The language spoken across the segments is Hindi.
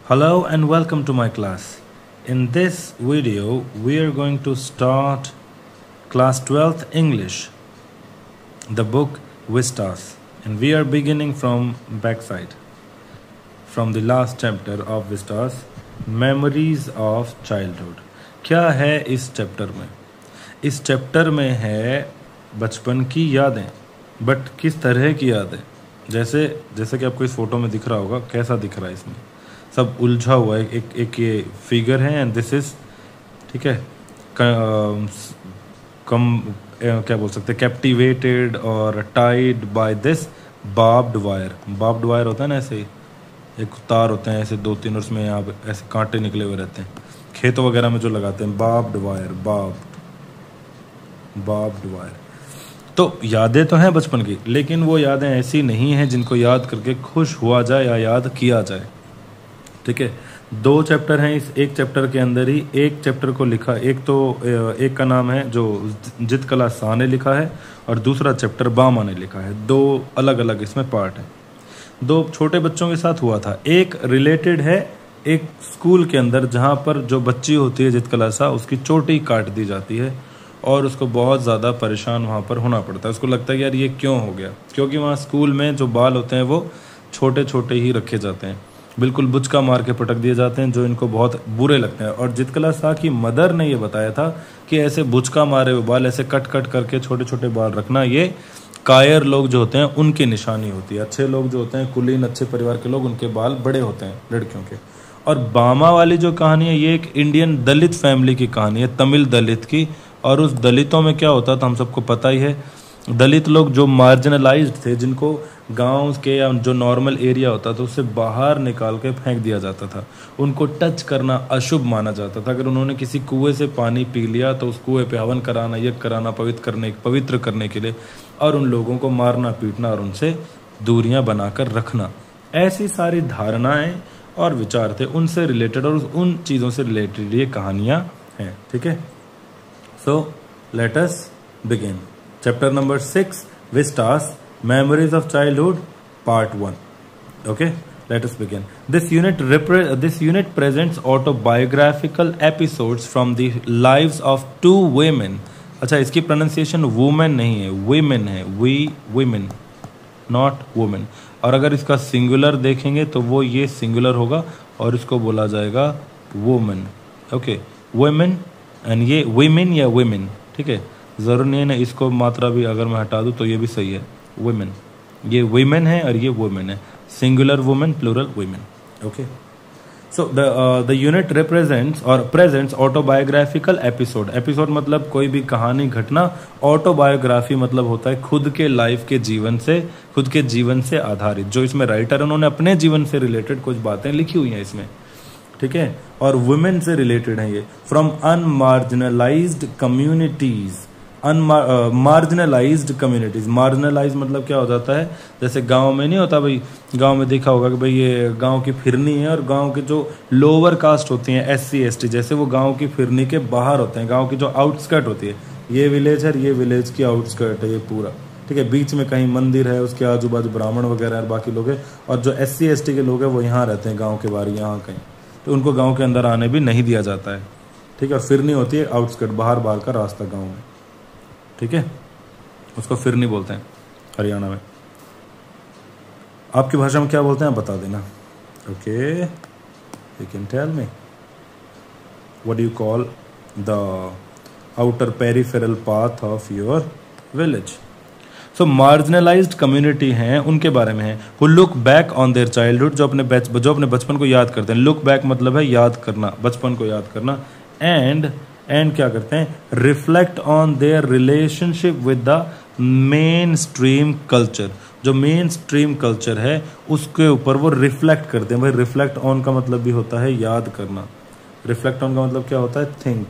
Hello and welcome to my class. In this video, we are going to start class 12th English, the book Vistas, and we are beginning from backside, from the last chapter of Vistas, Memories of Childhood. क्या है इस चैप्टर में? इस चैप्टर में है बचपन की यादें, बट किस तरह की यादें? जैसे कि आपको इस फोटो में दिख रहा होगा, कैसा दिख रहा है इसमें? सब उलझा हुआ है, एक ये फिगर है एंड दिस इज, ठीक है, क्या बोल सकते हैं, कैप्टिवेटेड और tied by this barbed wire. Barbed wire होता है ना, ऐसे एक तार होते हैं ऐसे 2-3, उसमें यहाँ ऐसे कांटे निकले हुए रहते हैं, खेतों वगैरह में जो लगाते हैं. Barbed wire, barbed wire. तो यादें तो हैं बचपन की, लेकिन वो यादें ऐसी नहीं हैं जिनको याद करके खुश हुआ जाए या याद किया जाए. ठीक है, 2 चैप्टर हैं इस एक चैप्टर के अंदर ही. एक चैप्टर को लिखा, एक का नाम है जो जितकला शाह ने लिखा है और दूसरा चैप्टर बामा ने लिखा है. 2 अलग अलग इसमें पार्ट हैं. 2 छोटे बच्चों के साथ हुआ था. एक रिलेटेड है एक स्कूल के अंदर जहाँ पर जो बच्ची होती है जितकला शाह, उसकी चोटी काट दी जाती है और उसको बहुत ज़्यादा परेशान वहाँ पर होना पड़ता है. उसको लगता है यार ये क्यों हो गया, क्योंकि वहाँ स्कूल में जो बाल होते हैं वो छोटे छोटे ही रखे जाते हैं, बिल्कुल बुचका मार के पटक दिए जाते हैं, जो इनको बहुत बुरे लगते हैं. और जितकला शाह की मदर ने ये बताया था कि ऐसे बुचका मारे हुए बाल ऐसे कट कट करके छोटे छोटे बाल रखना, ये कायर लोग जो होते हैं उनकी निशानी होती है. अच्छे लोग जो होते हैं, कुलीन अच्छे परिवार के लोग, उनके बाल बड़े होते हैं लड़कियों के. और बामा वाली जो कहानी है, ये एक इंडियन दलित फैमिली की कहानी है, तमिल दलित की. और उस दलितों में क्या होता था हम सबको पता ही है. दलित लोग जो मार्जिनलाइज्ड थे, जिनको गांव के या जो नॉर्मल एरिया होता था उससे बाहर निकाल के फेंक दिया जाता था. उनको टच करना अशुभ माना जाता था. अगर उन्होंने किसी कुएं से पानी पी लिया तो उस कुएं पे हवन कराना, यज्ञ कराना, पवित्र करने के लिए, और उन लोगों को मारना पीटना और उनसे दूरियां बनाकर रखना. ऐसी सारी धारणाएं और विचार थे उनसे रिलेटेड, और उन चीज़ों से रिलेटेड ये कहानियाँ हैं. ठीक है, so let us begin. Chapter number 6, Vistas, Memories of Childhood, Part 1. Okay, let us begin. This unit presents autobiographical episodes from the lives of 2 women. अच्छा, इसकी pronunciation women नहीं है, women है, women, not women. और अगर इसका singular देखेंगे तो वो ये singular होगा और इसको बोला जाएगा woman. Okay, women, and ये women या women. ठीक है, ज़रूर नहीं है ना, इसको मात्रा भी अगर मैं हटा दूँ तो ये भी सही है. वुमेन, ये वुमेन है और ये वुमेन है. Singular women, plural women. Okay, so the unit represents और प्रेजेंट्स ऑटोबायोग्राफिकल एपिसोड. एपिसोड मतलब कोई भी कहानी, घटना. ऑटोबायोग्राफी मतलब होता है खुद के लाइफ के जीवन से, खुद के जीवन से आधारित. जो इसमें राइटर, उन्होंने अपने जीवन से रिलेटेड कुछ बातें लिखी हुई हैं इसमें. ठीक है, और वुमेन से रिलेटेड है ये. From unmarginalised communities. Marginalised communities. Marginalise मतलब क्या हो जाता है, जैसे गांव में नहीं होता भाई, गांव में देखा होगा कि भाई ये गांव की फिरनी है और गांव के जो लोअर कास्ट होती हैं, SC ST, जैसे वो गांव की फिरनी के बाहर होते हैं. गांव की जो आउटस्कर्ट होती है, ये विलेज है, ये विलेज की आउटस्कर्ट है ये पूरा. ठीक है, बीच में कहीं मंदिर है, उसके आजू बाजू ब्राह्मण वगैरह और बाकी लोग हैं. और जो SC ST के लोग हैं वो यहाँ रहते हैं, गाँव के बाहर यहाँ कहीं, तो उनको गाँव के अंदर आने भी नहीं दिया जाता है. ठीक है, और फिरनी होती है आउटस्कर्ट, बाहर का रास्ता गाँव में. ठीक है, उसको फिरनी बोलते हैं हरियाणा में. आपकी भाषा में क्या बोलते हैं आप बता देना. Okay, you can tell me what you call the outer peripheral path of your village. So marginalized community हैं, उनके बारे में है. Who look back on their childhood, जो अपने बचपन को याद करते हैं. लुक बैक मतलब है याद करना, बचपन को याद करना. एंड क्या करते हैं, reflect on their relationship with the mainstream culture. जो मेन स्ट्रीम कल्चर है उसके ऊपर वो रिफ्लेक्ट करते हैं. भाई रिफ्लेक्ट ऑन का मतलब भी होता है याद करना. रिफ्लेक्ट ऑन का मतलब क्या होता है, थिंक,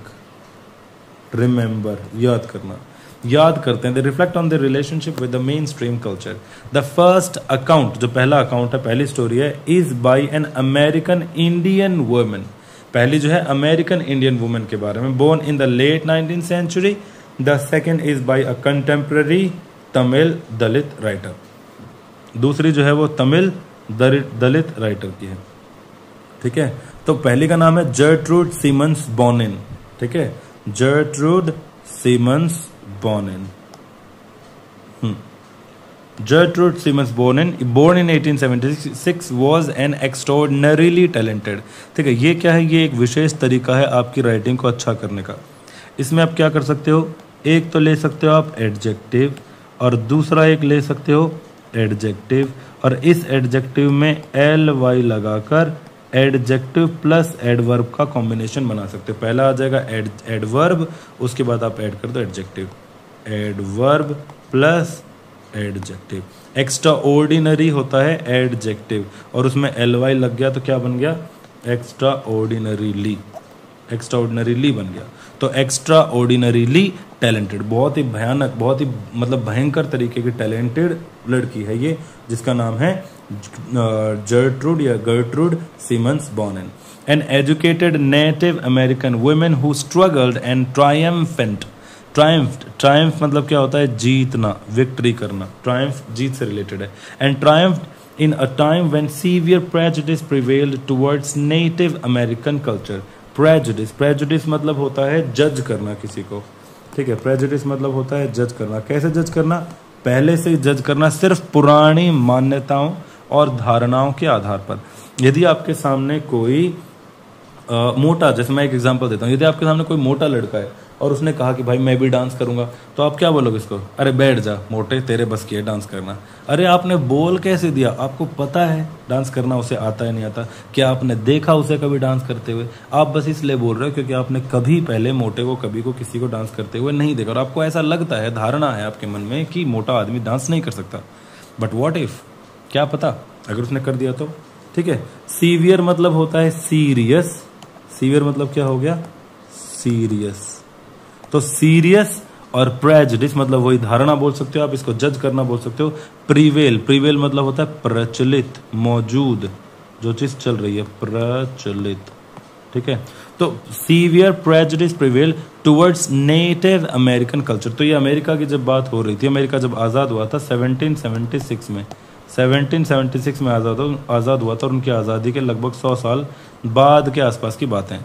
रिमेंबर, याद करना. याद करते हैं. They reflect on the relationship with the mainstream culture. The first account, जो पहला अकाउंट है, पहली स्टोरी है, is by an American Indian woman. पहली जो है अमेरिकन इंडियन वुमेन के बारे में, born in the late 19th century. The second is by a contemporary Tamil Dalit writer. दूसरी जो है वो तमिल दलित राइटर की है. ठीक है, तो पहली का नाम है जर्ट्रूड सीमंस बोनिन। ठीक है, Gertrude Simmons Bonnin. Gertrude Siemens born in 1876 was an extraordinarily talented। ठीक है, ये क्या है, ये एक विशेष तरीका है आपकी राइटिंग को अच्छा करने का। इसमें आप क्या कर सकते हो, एक तो ले सकते हो आप एडजेक्टिव और दूसरा एक ले सकते हो एडजेक्टिव, और इस एडजेक्टिव में ly लगाकर एडजेक्टिव प्लस एडवर्ब का कॉम्बिनेशन बना सकते हो। पहला आ जाएगा एडवर्ब, उसके बाद आप ऐड कर दो adjective, adverb plus adjective. Extra ordinary होता है एडजेक्टिव और उसमें ly लग गया तो क्या बन गया, एक्स्ट्रा ऑर्डिनरीली, एक्स्ट्रा ऑर्डिनरीली बन गया। तो एक्स्ट्रा ऑर्डिनरीली टैलेंटेड, बहुत ही भयानक, बहुत ही मतलब भयंकर तरीके की टैलेंटेड लड़की है ये, जिसका नाम है जर्ट्रूड या Gertrude Simmons Bonnin. An educated native American women who struggled and triumph मतलब क्या होता है, जीतना, विक्ट्री करना, ट्रायम्फ जीत से रिलेटेड है। And Triumph in a time when severe prejudice prevailed towards native American culture. Prejudice मतलब होता है जज करना किसी को। ठीक है, प्रेजुडिस मतलब होता है जज करना। कैसे जज करना, पहले से जज करना सिर्फ पुरानी मान्यताओं और धारणाओं के आधार पर। यदि आपके सामने कोई मोटा, जैसे मैं एक एग्जांपल देता हूँ, यदि आपके सामने कोई मोटा लड़का है और उसने कहा कि भाई मैं भी डांस करूंगा, तो आप क्या बोलोगे इसको, अरे बैठ जा मोटे, तेरे बस की है डांस करना। अरे आपने बोल कैसे दिया, आपको पता है डांस करना उसे आता है नहीं आता, क्या आपने देखा उसे कभी डांस करते हुए? आप बस इसलिए बोल रहे हो क्योंकि आपने कभी पहले मोटे को कभी को किसी को डांस करते हुए नहीं देखा और आपको ऐसा लगता है, धारणा है आपके मन में कि मोटा आदमी डांस नहीं कर सकता। बट व्हाट इफ, क्या पता अगर उसने कर दिया तो। ठीक है, सीवियर मतलब होता है सीरियस, सीवियर मतलब क्या हो गया, सीरियस। तो सीरियस और प्रेजुडिस मतलब वही धारणा बोल सकते हो आप, इसको जज करना बोल सकते हो। प्रिवेल मतलब होता है प्रचलित, मौजूद, जो चीज चल रही है, प्रचलित। ठीक है, तो severe prejudice prevail towards native American culture. तो ये अमेरिका की जब बात हो रही थी, अमेरिका जब आजाद हुआ था 1776 में, 1776 में आजाद हुआ था और उनकी आज़ादी के लगभग 100 साल बाद के आसपास की बातें।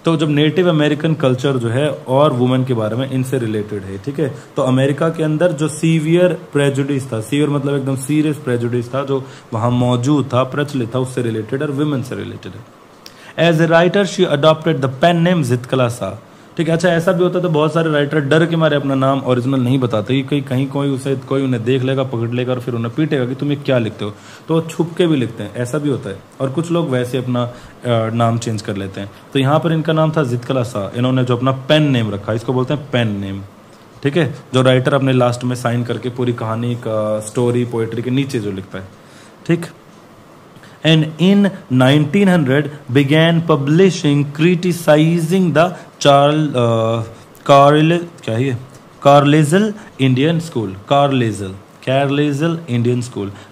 तो जब नेटिव अमेरिकन कल्चर जो है और वुमेन के बारे में इनसे रिलेटेड है। ठीक है, तो अमेरिका के अंदर जो सीवियर प्रेजुडिस था, सीवियर मतलब एकदम सीरियस प्रेजुडिस था जो वहां मौजूद था, प्रचलित था, उससे रिलेटेड और वुमेन से रिलेटेड है। As a writer she adopted the pen name जितकला सा। ठीक है, अच्छा ऐसा भी होता है तो बहुत सारे राइटर डर के मारे अपना नाम ओरिजिनल नहीं बताते कि कहीं कोई उन्हें देख लेगा, पकड़ लेगा और फिर उन्हें पीटेगा कि तुम ये क्या लिखते हो, तो वो छुप के भी लिखते हैं, ऐसा भी होता है। और कुछ लोग वैसे अपना नाम चेंज कर लेते हैं। तो यहाँ पर इनका नाम था जितकला सा, इन्होंने जो अपना पेन नेम रखा, इसको बोलते हैं पेन नेम। ठीक है, जो राइटर अपने लास्ट में साइन करके पूरी कहानी का, स्टोरी, पोएट्री के नीचे जो लिखता है। ठीक, and in 1900 began publishing criticizing the Carlisle Indian School,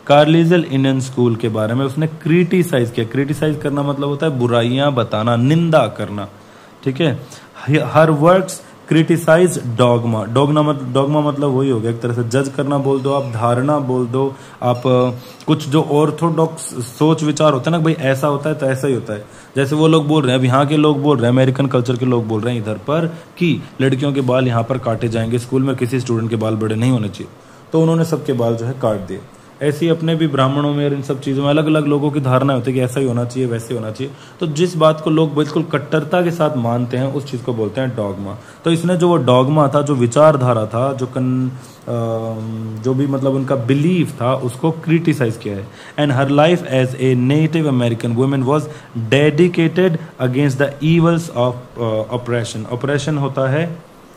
Carlisle Indian School के बारे में उसने क्रिटिसाइज किया। क्रिटिसाइज करना मतलब होता है बुराइयां बताना, निंदा करना। ठीक है, her works criticize dogma, dogma मतलब वही हो गया एक तरह से जज करना बोल दो आप, धारणा बोल दो आप, कुछ जो ऑर्थोडॉक्स सोच विचार होता है ना, भाई ऐसा होता है तो ऐसा ही होता है। जैसे वो लोग बोल रहे हैं, अब यहाँ के लोग बोल रहे हैं, अमेरिकन कल्चर के लोग बोल रहे हैं इधर पर कि लड़कियों के बाल यहाँ पर काटे जाएंगे, स्कूल में किसी स्टूडेंट के बाल बड़े नहीं होने चाहिए, तो उन्होंने सबके बाल जो है काट दिए। ऐसे ही अपने भी ब्राह्मणों में और इन सब चीज़ों में अलग अलग लोगों की धारणा होती है कि ऐसा ही होना चाहिए, वैसे होना चाहिए। तो जिस बात को लोग बिल्कुल कट्टरता के साथ मानते हैं उस चीज़ को बोलते हैं डॉगमा। तो इसने जो वो डॉगमा था, जो विचारधारा था, जो भी मतलब उनका बिलीफ था, उसको क्रिटिसाइज किया है। And her life as a native American women was dedicated against the evils of oppression. Oppression होता है,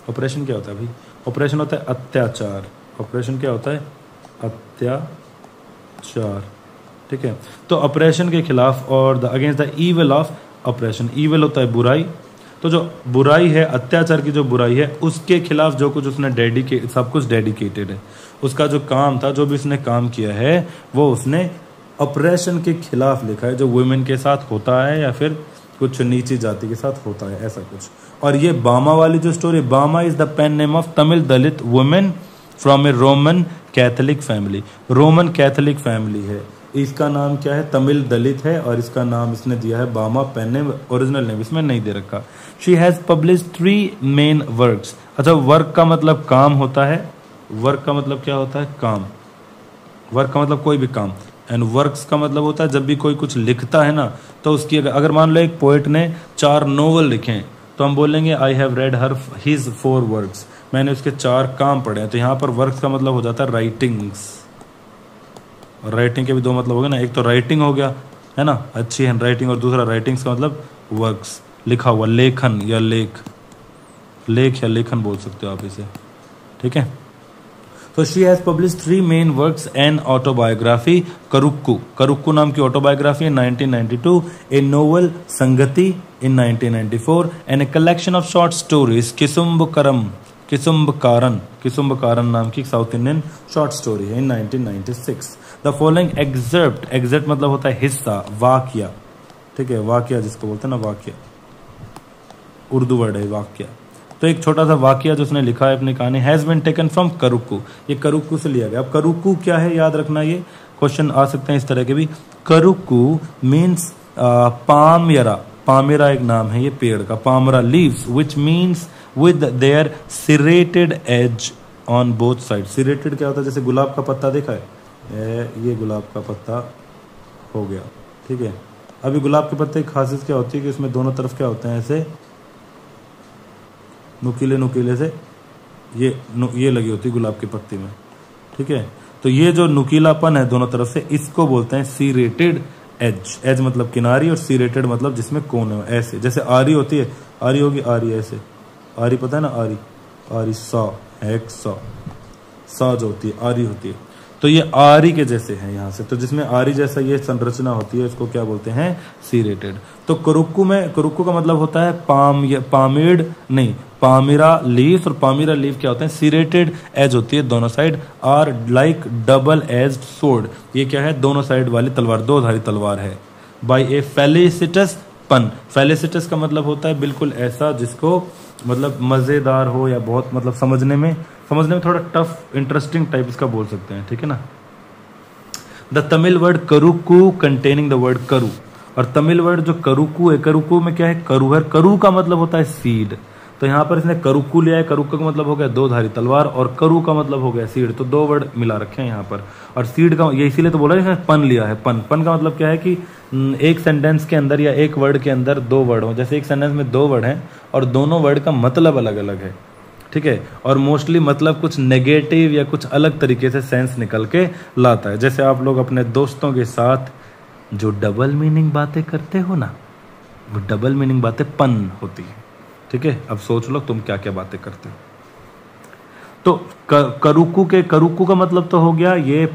ऑपरेशन क्या होता है भाई? ऑपरेशन होता है अत्याचार। ऑपरेशन क्या होता है? अत्याचार। ठीक है, तो ऑपरेशन के खिलाफ और the against the evil of operation. Evil होता है बुराई, तो जो बुराई है, अत्याचार की जो बुराई है, उसके खिलाफ जो कुछ उसने सब कुछ डेडिकेटेड है। उसका जो काम था, जो भी उसने काम किया है, वो उसने ऑपरेशन के खिलाफ लिखा है, जो वुमेन के साथ होता है या फिर कुछ नीची जाति के साथ होता है, ऐसा कुछ। और ये बामा वाली जो story, Bama is the pen name of Tamil Dalit women from a Roman Catholic family. Roman Catholic family है, इसका नाम क्या है, तमिल दलित है, और इसका नाम इसने दिया है बामा पेन नेम, ओरिजिनल नेम इसमें नहीं दे रखा। She has published 3 main works. अच्छा, वर्क का मतलब काम होता है, वर्क का मतलब क्या होता है, काम, वर्क का मतलब कोई भी काम, एंड वर्क्स का मतलब होता है जब भी कोई कुछ लिखता है ना, तो उसकी अगर मान लो एक पोएट ने 4 नोवेल लिखे हैं, तो हम बोलेंगे I have read her his 4 works, मैंने उसके 4 काम पढ़े हैं। तो यहाँ पर वर्क्स का मतलब हो जाता है राइटिंग्स। और राइटिंग के भी 2 मतलब हो गए ना, एक तो राइटिंग हो गया है ना, अच्छी हैंड राइटिंग, और दूसरा राइटिंग्स का मतलब वर्क्स, लिखा हुआ, लेखन या लेख, लेख या लेखन बोल सकते हो आप इसे, ठीक है। तो she has published 3 main works and autobiography, Karukku, Karukku नाम की autobiography in 1992, a novel Sangati in 1994, and a collection of short stories Kisumbukkaran, Kisumbukkaran नाम की साउथ इंडियन शॉर्ट स्टोरी है इन 1996। द फॉलोइंग एग्जर्प्ट, एग्जर्प्ट मतलब होता है हिस्सा, वाक्या, ठीक है, वाक्या जिसको बोलते हैं ना, वाक्या उर्दू वर्ड है वाक्या। तो एक छोटा सा वाक्या जो उसने लिखा है अपनी कहानी, हैज बीन टेकन फ्रॉम करुक्कू, ये करुक्कू से लिया गया। अब करुक्कू क्या है याद रखना, ये क्वेश्चन आ सकते हैं इस तरह के भी। करुक्कू मीन्स पामयरा, पामेरा एक नाम है ये पेड़ का, palmyra leaves which means with their serrated edge on both side. Serrated क्या होता है, जैसे गुलाब का पत्ता देखा है, ये गुलाब का पत्ता हो गया, ठीक है। अभी गुलाब के पत्ते की खासियत क्या होती है कि इसमें दोनों तरफ क्या होते हैं, ऐसे नुकीले नुकीले से ये लगी होती है गुलाब के पत्ते में, ठीक है। तो ये जो नुकीलापन है दोनों तरफ से, इसको बोलते हैं सीरेटेड एज। एज मतलब किनारी, और सीरेटेड मतलब जिसमें कोने, ऐसे जैसे आरी होती है, आरी होगी, आरी ऐसे, आरी पता है ना, आरी, आरी सा है, एक सा जो होती है आरी होती है, तो ये आरी के जैसे है यहाँ से, तो जिसमें आरी जैसा ये संरचना होती है इसको क्या बोलते हैं, सीरेटेड। तो करुक्कू में, करुक्कू का मतलब होता है पामेड नहीं, पामिरा लीफ, और पामिरा लीफ क्या होते हैं, सीरेटेड एज होती है दोनों side, are like double edged sword, ये क्या है, दोनों साइड वाली तलवार, 2 धारी तलवार है। बाय ए फेलिसिटस पन, फेलिसिटस का मतलब होता है बिल्कुल ऐसा जिसको मतलब मजेदार हो, या बहुत मतलब समझने में थोड़ा टफ इंटरेस्टिंग टाइप इसका बोल सकते हैं, ठीक है ना। The Tamil word Karukku containing the word karu, और तमिल वर्ड जो करुक्कू है, करुक्कू में क्या है, करूहर, करू का मतलब होता है सीड, तो यहाँ पर इसने करुक्कू लिया है, करुक्कू का मतलब हो गया 2 धारी तलवार, और करू का मतलब हो गया सीड, तो 2 वर्ड मिला रखे हैं यहाँ पर। और सीड का ये इसीलिए तो बोला इसने पन लिया है, पन, पन का मतलब क्या है कि एक सेंटेंस के अंदर या एक वर्ड के अंदर 2 वर्ड हो, जैसे एक सेंटेंस में 2 वर्ड हैं और दोनों वर्ड का मतलब अलग अलग है, ठीक है, और मोस्टली मतलब कुछ नेगेटिव या कुछ अलग तरीके से सेंस निकल के लाता है। जैसे आप लोग अपने दोस्तों के साथ जो डबल मीनिंग बातें करते हो ना, वो डबल मीनिंग बातें पन होती है, ठीक है। अब सोच लो तुम क्या क्या बातें करते हो। तो करुक्कू का मतलब तो हो गया ये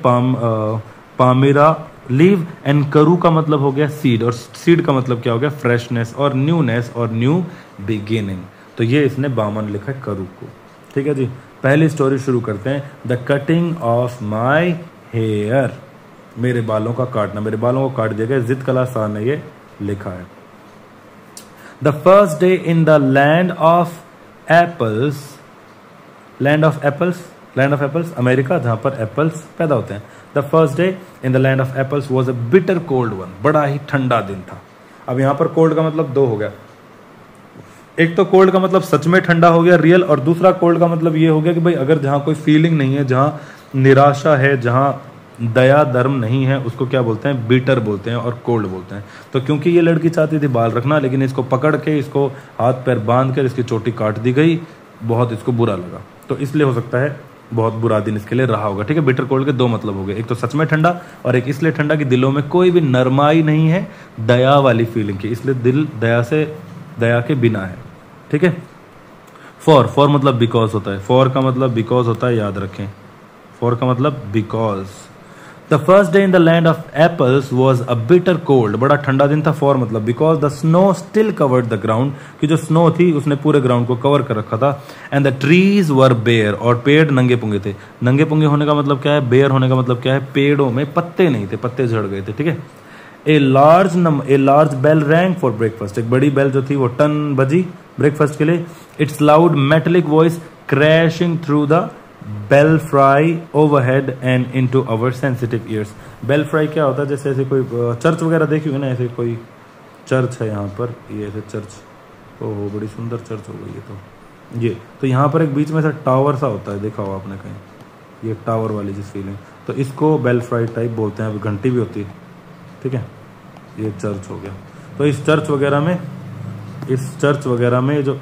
पामेरा लीव, एंड करू का मतलब हो गया सीड, और सीड का मतलब क्या हो गया, फ्रेशनेस और न्यूनेस और न्यू बिगिनिंग। तो ये इसने बामन लिखा है करुक्कू, ठीक है जी। पहली स्टोरी शुरू करते हैं, the cutting of my hair, मेरे बालों का काटना, मेरे बालों को काट दिया गया, जिद कला शाह ने ये लिखा है। The first day in the land of apples, land of apples America, जहां पर एप्पल्स पैदा होते हैं। The first day in the land of apples was a bitter cold one, बड़ा ही ठंडा दिन था। अब यहां पर कोल्ड का मतलब 2 हो गया, एक तो कोल्ड का मतलब सच में ठंडा हो गया रियल, और दूसरा कोल्ड का मतलब ये हो गया कि भाई अगर जहां कोई फीलिंग नहीं है, जहां निराशा है, जहां दया धर्म नहीं है, उसको क्या बोलते हैं, बीटर बोलते हैं और कोल्ड बोलते हैं। तो क्योंकि ये लड़की चाहती थी बाल रखना, लेकिन इसको पकड़ के, इसको हाथ पैर बांध कर इसकी चोटी काट दी गई, बहुत इसको बुरा लगा, तो इसलिए हो सकता है बहुत बुरा दिन इसके लिए रहा होगा, ठीक है। बिटर कोल्ड के 2 मतलब हो गए, एक तो सच में ठंडा, और एक इसलिए ठंडा कि दिलों में कोई भी नरमाई नहीं है, दया वाली फीलिंग की, इसलिए दिल दया के बिना है, ठीक है। फॉर मतलब बिकॉज होता है, फॉर का मतलब बिकॉज होता है, याद रखें, फॉर का मतलब because. The first day in the land of apples was a bitter cold, बड़ा ठंडा दिन था, फॉर मतलब because the snow still covered the ground, कि जो स्नो थी उसने पूरे ग्राउंड को कवर कर रखा था। And the trees were bare, और पेड़ नंगे पुंगे थे। नंगे पुंगे होने का मतलब क्या है, बेयर होने का मतलब क्या है, पेड़ों में पत्ते नहीं थे, पत्ते झड़ गए थे, ठीक है। A large bell rang for breakfast, एक बड़ी बेल जो थी वो टन बजी ब्रेकफास्ट के लिए। It's loud metallic voice crashing through the belfry overhead and into our sensitive ears। belfry क्या होता है, जैसे ऐसे कोई चर्च वगैरह देखी होगी ना, ऐसे कोई चर्च है यहाँ पर, ये ऐसे चर्च, ओहो बड़ी सुंदर चर्च हो गई ये तो यहाँ पर एक बीच में से टावर सा होता है, देखा हो आपने कहीं, ये टावर वाली जिस फीलिंग, तो इसको belfry टाइप बोलते हैं। अभी घंटी भी होती है, ठीक है। ये चर्च हो गया। तो इस चर्च वगैरह में जो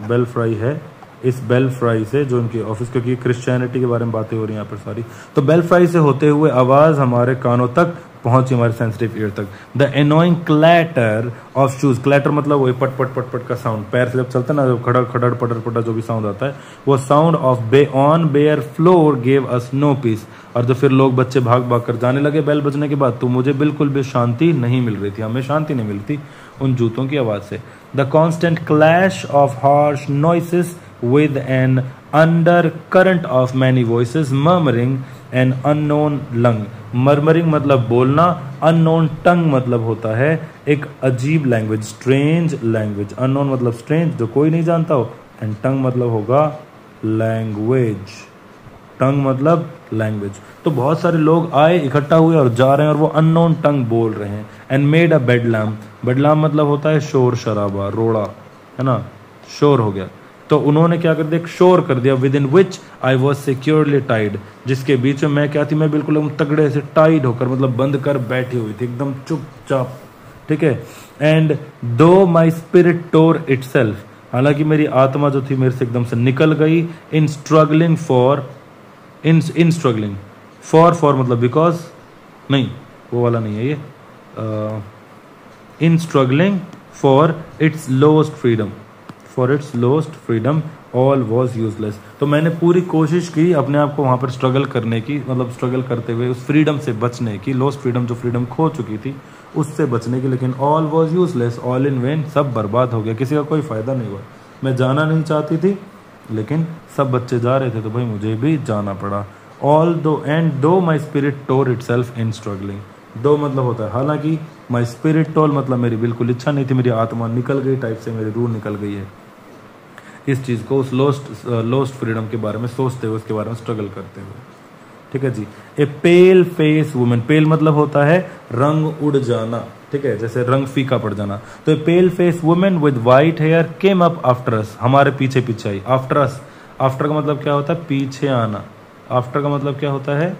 belfry है, इस belfry से जो उनकी ऑफिस, क्योंकि क्रिश्चियनिटी के बारे में बातें हो रही हैं यहाँ पर सारी, तो belfry से होते हुए आवाज हमारे कानों तक पहुंची, हमारे सेंसिटिव ईयर तक। The annoying clatter of shoes, clatter मतलब वही पट पट पट पट का साउंड, पैर से जब चलता है ना, जब खड़र खड़र पटर पटर जो भी साउंड आता है, वो sound of on bare floor gave us no peace. और जो फिर लोग बच्चे भाग भाग कर जाने लगे बेल बजने के बाद, तो मुझे बिल्कुल भी शांति नहीं मिल रही थी, हमें शांति नहीं मिलती उन जूतों की आवाज से। The constant clash of harsh noises with an undercurrent of many voices murmuring an unknown lung। murmuring मतलब बोलना, unknown tongue मतलब होता है एक अजीब लैंग्वेज, स्ट्रेंज लैंग्वेज। unknown मतलब स्ट्रेंज, जो कोई नहीं जानता हो, एंड tongue मतलब होगा लैंग्वेज, tongue मतलब लैंग्वेज। तो बहुत सारे लोग आए, इकट्ठा हुए और जा रहे हैं, और वो unknown tongue बोल रहे हैं। and made a bedlam, bedlam मतलब होता है शोर शराबा, रोड़ा, है ना, शोर हो गया। तो उन्होंने क्या कर दिया, एक शोर कर दिया। Within which I was securely tied, जिसके बीच में मैं क्या थी, मैं बिल्कुल तगड़े से टाइड होकर, मतलब बंद कर बैठी हुई थी, एकदम चुपचाप, ठीक है। And though my spirit tour itself, हालांकि मेरी आत्मा जो थी मेरे से एकदम से निकल गई। In struggling for, in struggling for मतलब बिकॉज, नहीं वो वाला नहीं है ये, in struggling for its lost freedom, for its lost freedom all was useless. तो मैंने पूरी कोशिश की अपने आप को वहाँ पर स्ट्रगल करने की, मतलब स्ट्रगल करते हुए उस फ्रीडम से बचने की, लोस्ट फ्रीडम, जो फ्रीडम खो चुकी थी उससे बचने की, लेकिन all was useless, all in when, सब बर्बाद हो गया, किसी का कोई फ़ायदा नहीं हुआ। मैं जाना नहीं चाहती थी, लेकिन सब बच्चे जा रहे थे तो भाई मुझे भी जाना पड़ा। ऑल दो and though my spirit tore itself in struggling, though मतलब होता है हालांकि, माई स्पिरिट टोल मतलब मेरी बिल्कुल इच्छा नहीं थी, मेरी आत्मा निकल गई टाइप से, मेरी रूह निकल गई है इस चीज़ को, उस लोस्ट फ्रीडम के बारे में सोचते हुए, उसके बारे में स्ट्रगल करते हुए, ठीक है जी। ए पेल फेस वुमेन, पेल मतलब होता है रंग उड़ जाना, ठीक है, जैसे रंग फीका पड़ जाना। तो a pale face women with white hair came up after us, हमारे पीछे पीछे आई। आफ्टर अस, आफ्टर का मतलब क्या होता है, पीछे आना। आफ्टर का मतलब क्या होता है,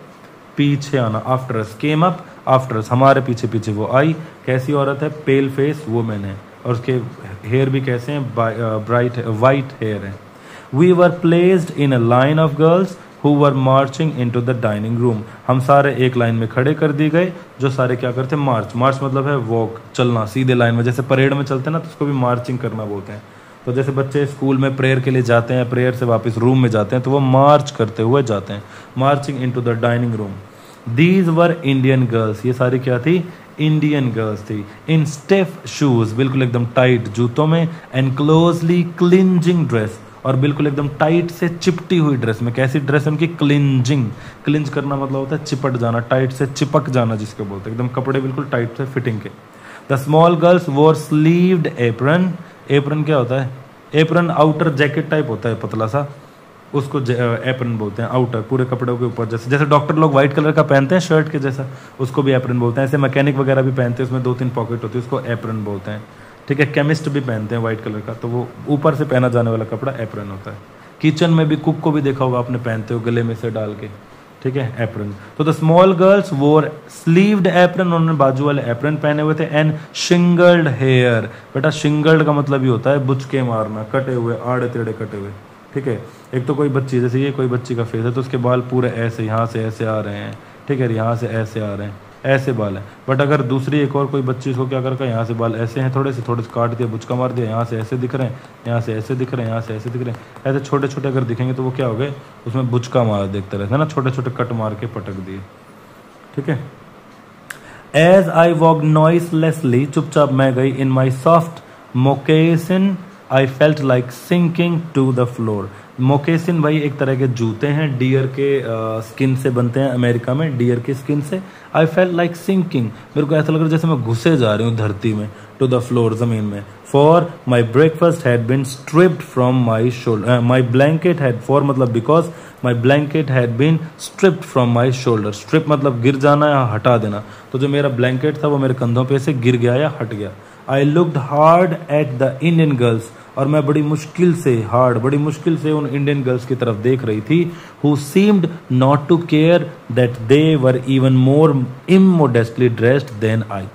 पीछे आना। आफ्टर अस, केम अप आफ्टर अस, हमारे पीछे पीछे वो आई। कैसी औरत है, पेल फेस वुमेन है, और उसके हेयर भी कैसे हैं, ब्राइट वाइट हेयर है। We were placed in a line of girls who were marching into the dining room, हम सारे एक लाइन में खड़े कर दिए गए, जो सारे क्या करते हैं, मार्च। मार्च मतलब है वॉक, चलना सीधे लाइन में, जैसे परेड में चलते हैं ना, तो उसको भी मार्चिंग करना बोलते हैं। तो जैसे बच्चे स्कूल में प्रेयर के लिए जाते हैं, प्रेयर से वापस रूम में जाते हैं, तो वो मार्च करते हुए जाते हैं, marching into the dining room. These were Indian girls, ये सारी क्या थी, इंडियन गर्ल्स थी। इन स्टिफ शूज, बिल्कुल एकदम टाइट जूतों में, एंड क्लोजली क्लिंजिंग ड्रेस, और बिल्कुल एकदम टाइट से चिपटी हुई ड्रेस में। कैसी ड्रेस है उनकी, क्लिंजिंग, क्लिंज करना मतलब होता है चिपट जाना, टाइट से चिपक जाना जिसको बोलते हैं, एकदम कपड़े बिल्कुल टाइट से फिटिंग के। द स्मॉल गर्ल्स वोर स्लीव्ड एप्रन, एप्रन क्या होता है, एप्रन आउटर जैकेट टाइप होता है पतला सा, उसको एप्रन बोलते हैं, आउटर पूरे कपड़ों के ऊपर, जैसे डॉक्टर लोग व्हाइट कलर का पहनते हैं शर्ट के जैसा, उसको भी एप्रन बोलते हैं। ऐसे मैकेनिक वगैरह भी पहनते हैं, उसमें 2-3 पॉकेट होती है, उसको एप्रन बोलते हैं, ठीक है। केमिस्ट भी पहनते हैं व्हाइट कलर का, तो वो ऊपर से पहना जाने वाला कपड़ा एप्रन होता है। किचन में भी कुक को भी देखा होगा आपने, पहनते हो गले में से डाल के, ठीक है, एप्रन। तो द स्मॉल गर्ल्स वोर स्लीव्ड एप्रन, उन्होंने बाजू वाले एप्रन पहने हुए थे। एंड शिंगल्ड हेयर, बेटा शिंगल्ड का मतलब भी होता है बुचके मारना, कटे हुए, आड़े टेढ़े कटे हुए, ठीक है। एक तो कोई बच्ची, जैसे ये कोई बच्ची का फेस है, तो उसके बाल पूरे ऐसे, यहाँ से ऐसे आ रहे हैं, ठीक है, यहाँ से ऐसे आ रहे हैं, ऐसे बाल हैं। बट अगर दूसरी एक और कोई बच्ची, इसको क्या करके, यहाँ से बाल ऐसे हैं, थोड़े से काट दिया, बुचका मार दिया, यहाँ से ऐसे दिख रहे हैं, यहाँ से ऐसे दिख रहे हैं, यहाँ से ऐसे दिख रहे हैं, ऐसे छोटे छोटे अगर दिखेंगे तो वो क्या हो गए, उसमें बुचका मार देखते रहते हैं ना, छोटे छोटे कट मार के पटक दिए, ठीक है। एज आई वॉक नॉइसलेसली, चुपचाप मैं गई, in my soft moccasin I felt like sinking to the floor, moccasin भाई एक तरह के जूते हैं, डियर के स्किन से बनते हैं, अमेरिका में डियर की स्किन से। आई फेल्ट लाइक सिंकिंग, मेरे को ऐसा लग रहा है जैसे मैं घुसे जा रही हूँ धरती में, टू द फ्लोर, जमीन में। For my breakfast had been stripped from my shoulder, my blanket had, for मतलब because my blanket had been stripped from my shoulder. Strip मतलब गिर जाना या हटा देना, तो जो मेरा ब्लैंकेट था वो मेरे कंधों पे से गिर गया या हट गया। I looked hard at the Indian girls, और मैं बड़ी मुश्किल से उन इंडियन गर्ल्स की तरफ देख रही थी, who seemed not to care that they were even more immodestly dressed than I,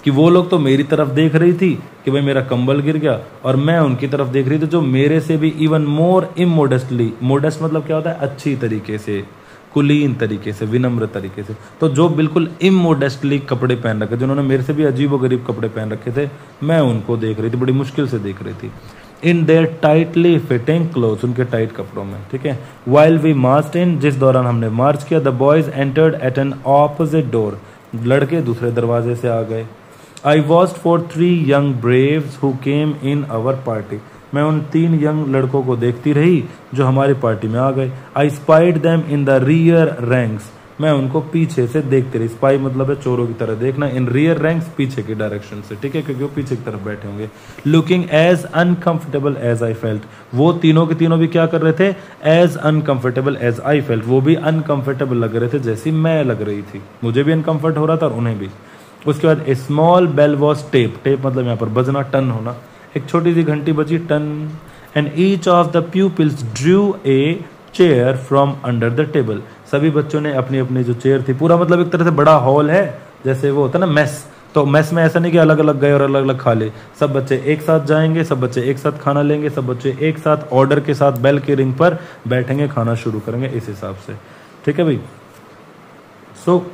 कि वो लोग तो मेरी तरफ देख रही थी कि भाई मेरा कंबल गिर गया, और मैं उनकी तरफ देख रही थी जो मेरे से भी इवन मोर इमोडेस्टली, मोडेस्ट मतलब क्या होता है, अच्छी तरीके से, कुलीन तरीके से, विनम्र तरीके से, तो जो बिल्कुल इमोडेस्टली कपड़े पहन रखे, जिन्होंने मेरे से भी अजीब व गरीब कपड़े पहन रखे थे, मैं उनको देख रही थी, बड़ी मुश्किल से देख रही थी। In their tightly fitting clothes, उनके टाइट कपड़ों में, ठीक है। वाइल वी मार्च्ड इन, जिस दौरान हमने मार्च किया, the boys entered at an opposite door, लड़के दूसरे दरवाजे से आ गए। I watched for 3 young braves who came in our party, मैं उन 3 यंग लड़कों को देखती रही जो हमारी पार्टी में आ गए। I spied them in the rear ranks, मैं उनको पीछे से देखती रही। स्पाई मतलब है चोरों की तरह देखना, इन रियर रैंक्स पीछे की डायरेक्शन से, ठीक है, क्योंकि वो पीछे की तरफ बैठे होंगे। Looking as uncomfortable as I felt, वो तीनों के तीनों भी क्या कर रहे थे, as uncomfortable as I felt, वो भी अनकंफर्टेबल लग रहे थे जैसी मैं लग रही थी, मुझे भी अनकंफर्ट हो रहा था और उन्हें भी। उसके बाद a small bell was tapped, tap मतलब यहाँ पर बजना, टन होना, एक छोटी सी घंटी बजी, टन। And each of the pupils drew a chair from under the table, सभी बच्चों ने अपनी अपनी जो चेयर थी, पूरा मतलब एक तरह से बड़ा हॉल है, जैसे वो होता है ना मेस, तो मेस में ऐसा नहीं कि अलग अलग गए और अलग अलग खा ले, सब बच्चे एक साथ जाएंगे, सब बच्चे एक साथ खाना लेंगे, सब बच्चे एक साथ ऑर्डर के साथ बेल के रिंग पर बैठेंगे, खाना शुरू करेंगे, इस हिसाब से, ठीक है भाई। सो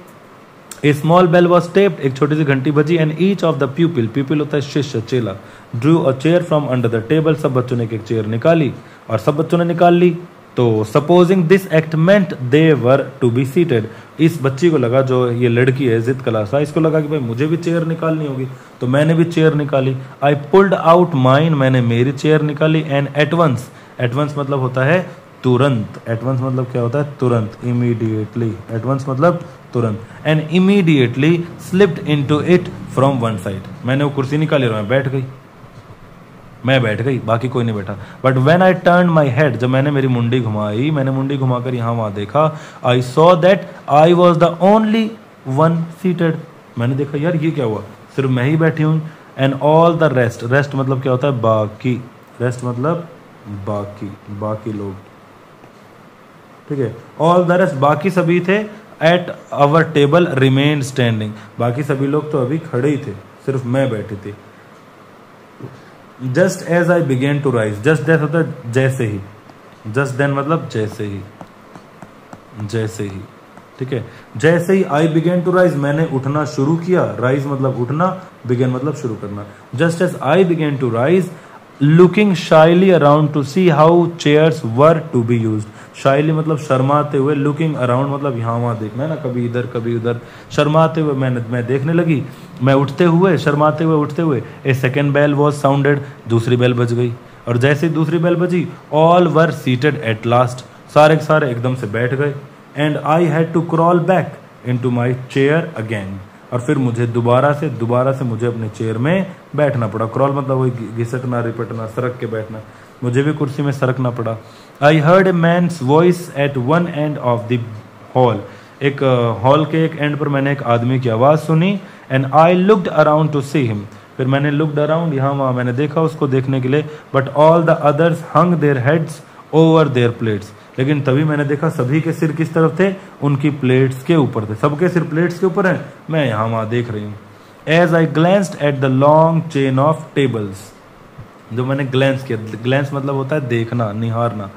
ए स्मॉल बेल वॉज टेप्ड, एक छोटी सी घंटी बजी, एंड ईच ऑफ द प्यूपिल, प्यूपिल होता है शिष्य, चेला, drew a chair from under the table, सब बच्चों ने एक चेयर निकाली, और सब बच्चों ने निकाल ली। तो supposing this act meant they were to be seated, इस बच्ची को लगा, जो ये लड़की है जिद कलासा, इसको लगा कि भाई मुझे भी चेयर निकालनी होगी, तो मैंने भी चेयर निकाली। आई पुल्ड आउट माइन, मैंने मेरी चेयर निकाली। And at once, at once मतलब होता है तुरंत, एट वंस मतलब क्या होता है, तुरंत, इमीडिएटली, एट वंस मतलब तुरंत। And immediately slipped into it from one side, मैंने वो कुर्सी निकाली और मैं बैठ गई, बाकी कोई नहीं बैठा। But when I turn my head, जब मैंने मेरी मुंडी घुमाई, मैंने मुंडी घुमाकर यहाँ वहां देखा, I saw that I was the only one seated, मैंने देखा यार ये क्या हुआ, सिर्फ मैं ही बैठी हूँ। And all the rest, rest मतलब क्या होता है, बाकी, रेस्ट मतलब बाकी, बाकी लोग, ठीक है, ऑल द रेस्ट, बाकी सभी थे, at our table remain standing, बाकी सभी लोग तो अभी खड़े ही थे, सिर्फ मैं बैठी थी। Just as I began to rise, just that होता है जैसे ही, जस्ट देन मतलब जैसे ही, जैसे ही, ठीक है, जैसे ही आई बिगेन टू राइज, मैंने उठना शुरू किया, राइज मतलब उठना, बिगेन मतलब शुरू करना। Just as I began to rise, looking shyly around to see how chairs were to be used, shyly मतलब शर्माते हुए, लुकिंग अराउंड मतलब यहाँ वहां देखना है ना, कभी इधर कभी उधर, शर्माते हुए मैं देखने लगी, मैं उठते हुए, शर्माते हुए उठते हुए। A second bell was sounded, दूसरी बेल बज गई, और जैसे ही दूसरी बेल बजी, all were seated at last, सारे के सारे एकदम से बैठ गए। And I had to crawl back into my chair again, और फिर मुझे दोबारा से मुझे अपने चेयर में बैठना पड़ा। क्रॉल मतलब वही घिसटना, रिपटना, सरक के बैठना, मुझे भी कुर्सी में सरकना पड़ा। I heard a man's voice at one end of the hall, एक हॉल के एक एंड पर मैंने एक आदमी की आवाज सुनी। And I looked around to see him, फिर मैंने लुक्ड अराउंड, यहाँ वहाँ मैंने देखा उसको देखने के लिए। But all the others hung their heads over their plates, लेकिन तभी मैंने देखा सभी के सिर किस तरफ थे, उनकी प्लेट्स के ऊपर थे, सबके सिर प्लेट्स के ऊपर हैं, मैं यहाँ वहाँ देख रही हूँ। As I glanced at the long chain of tables, जो मैंने ग्लैंस किया, ग्लैंस मतलब होता है देखना, निहारना,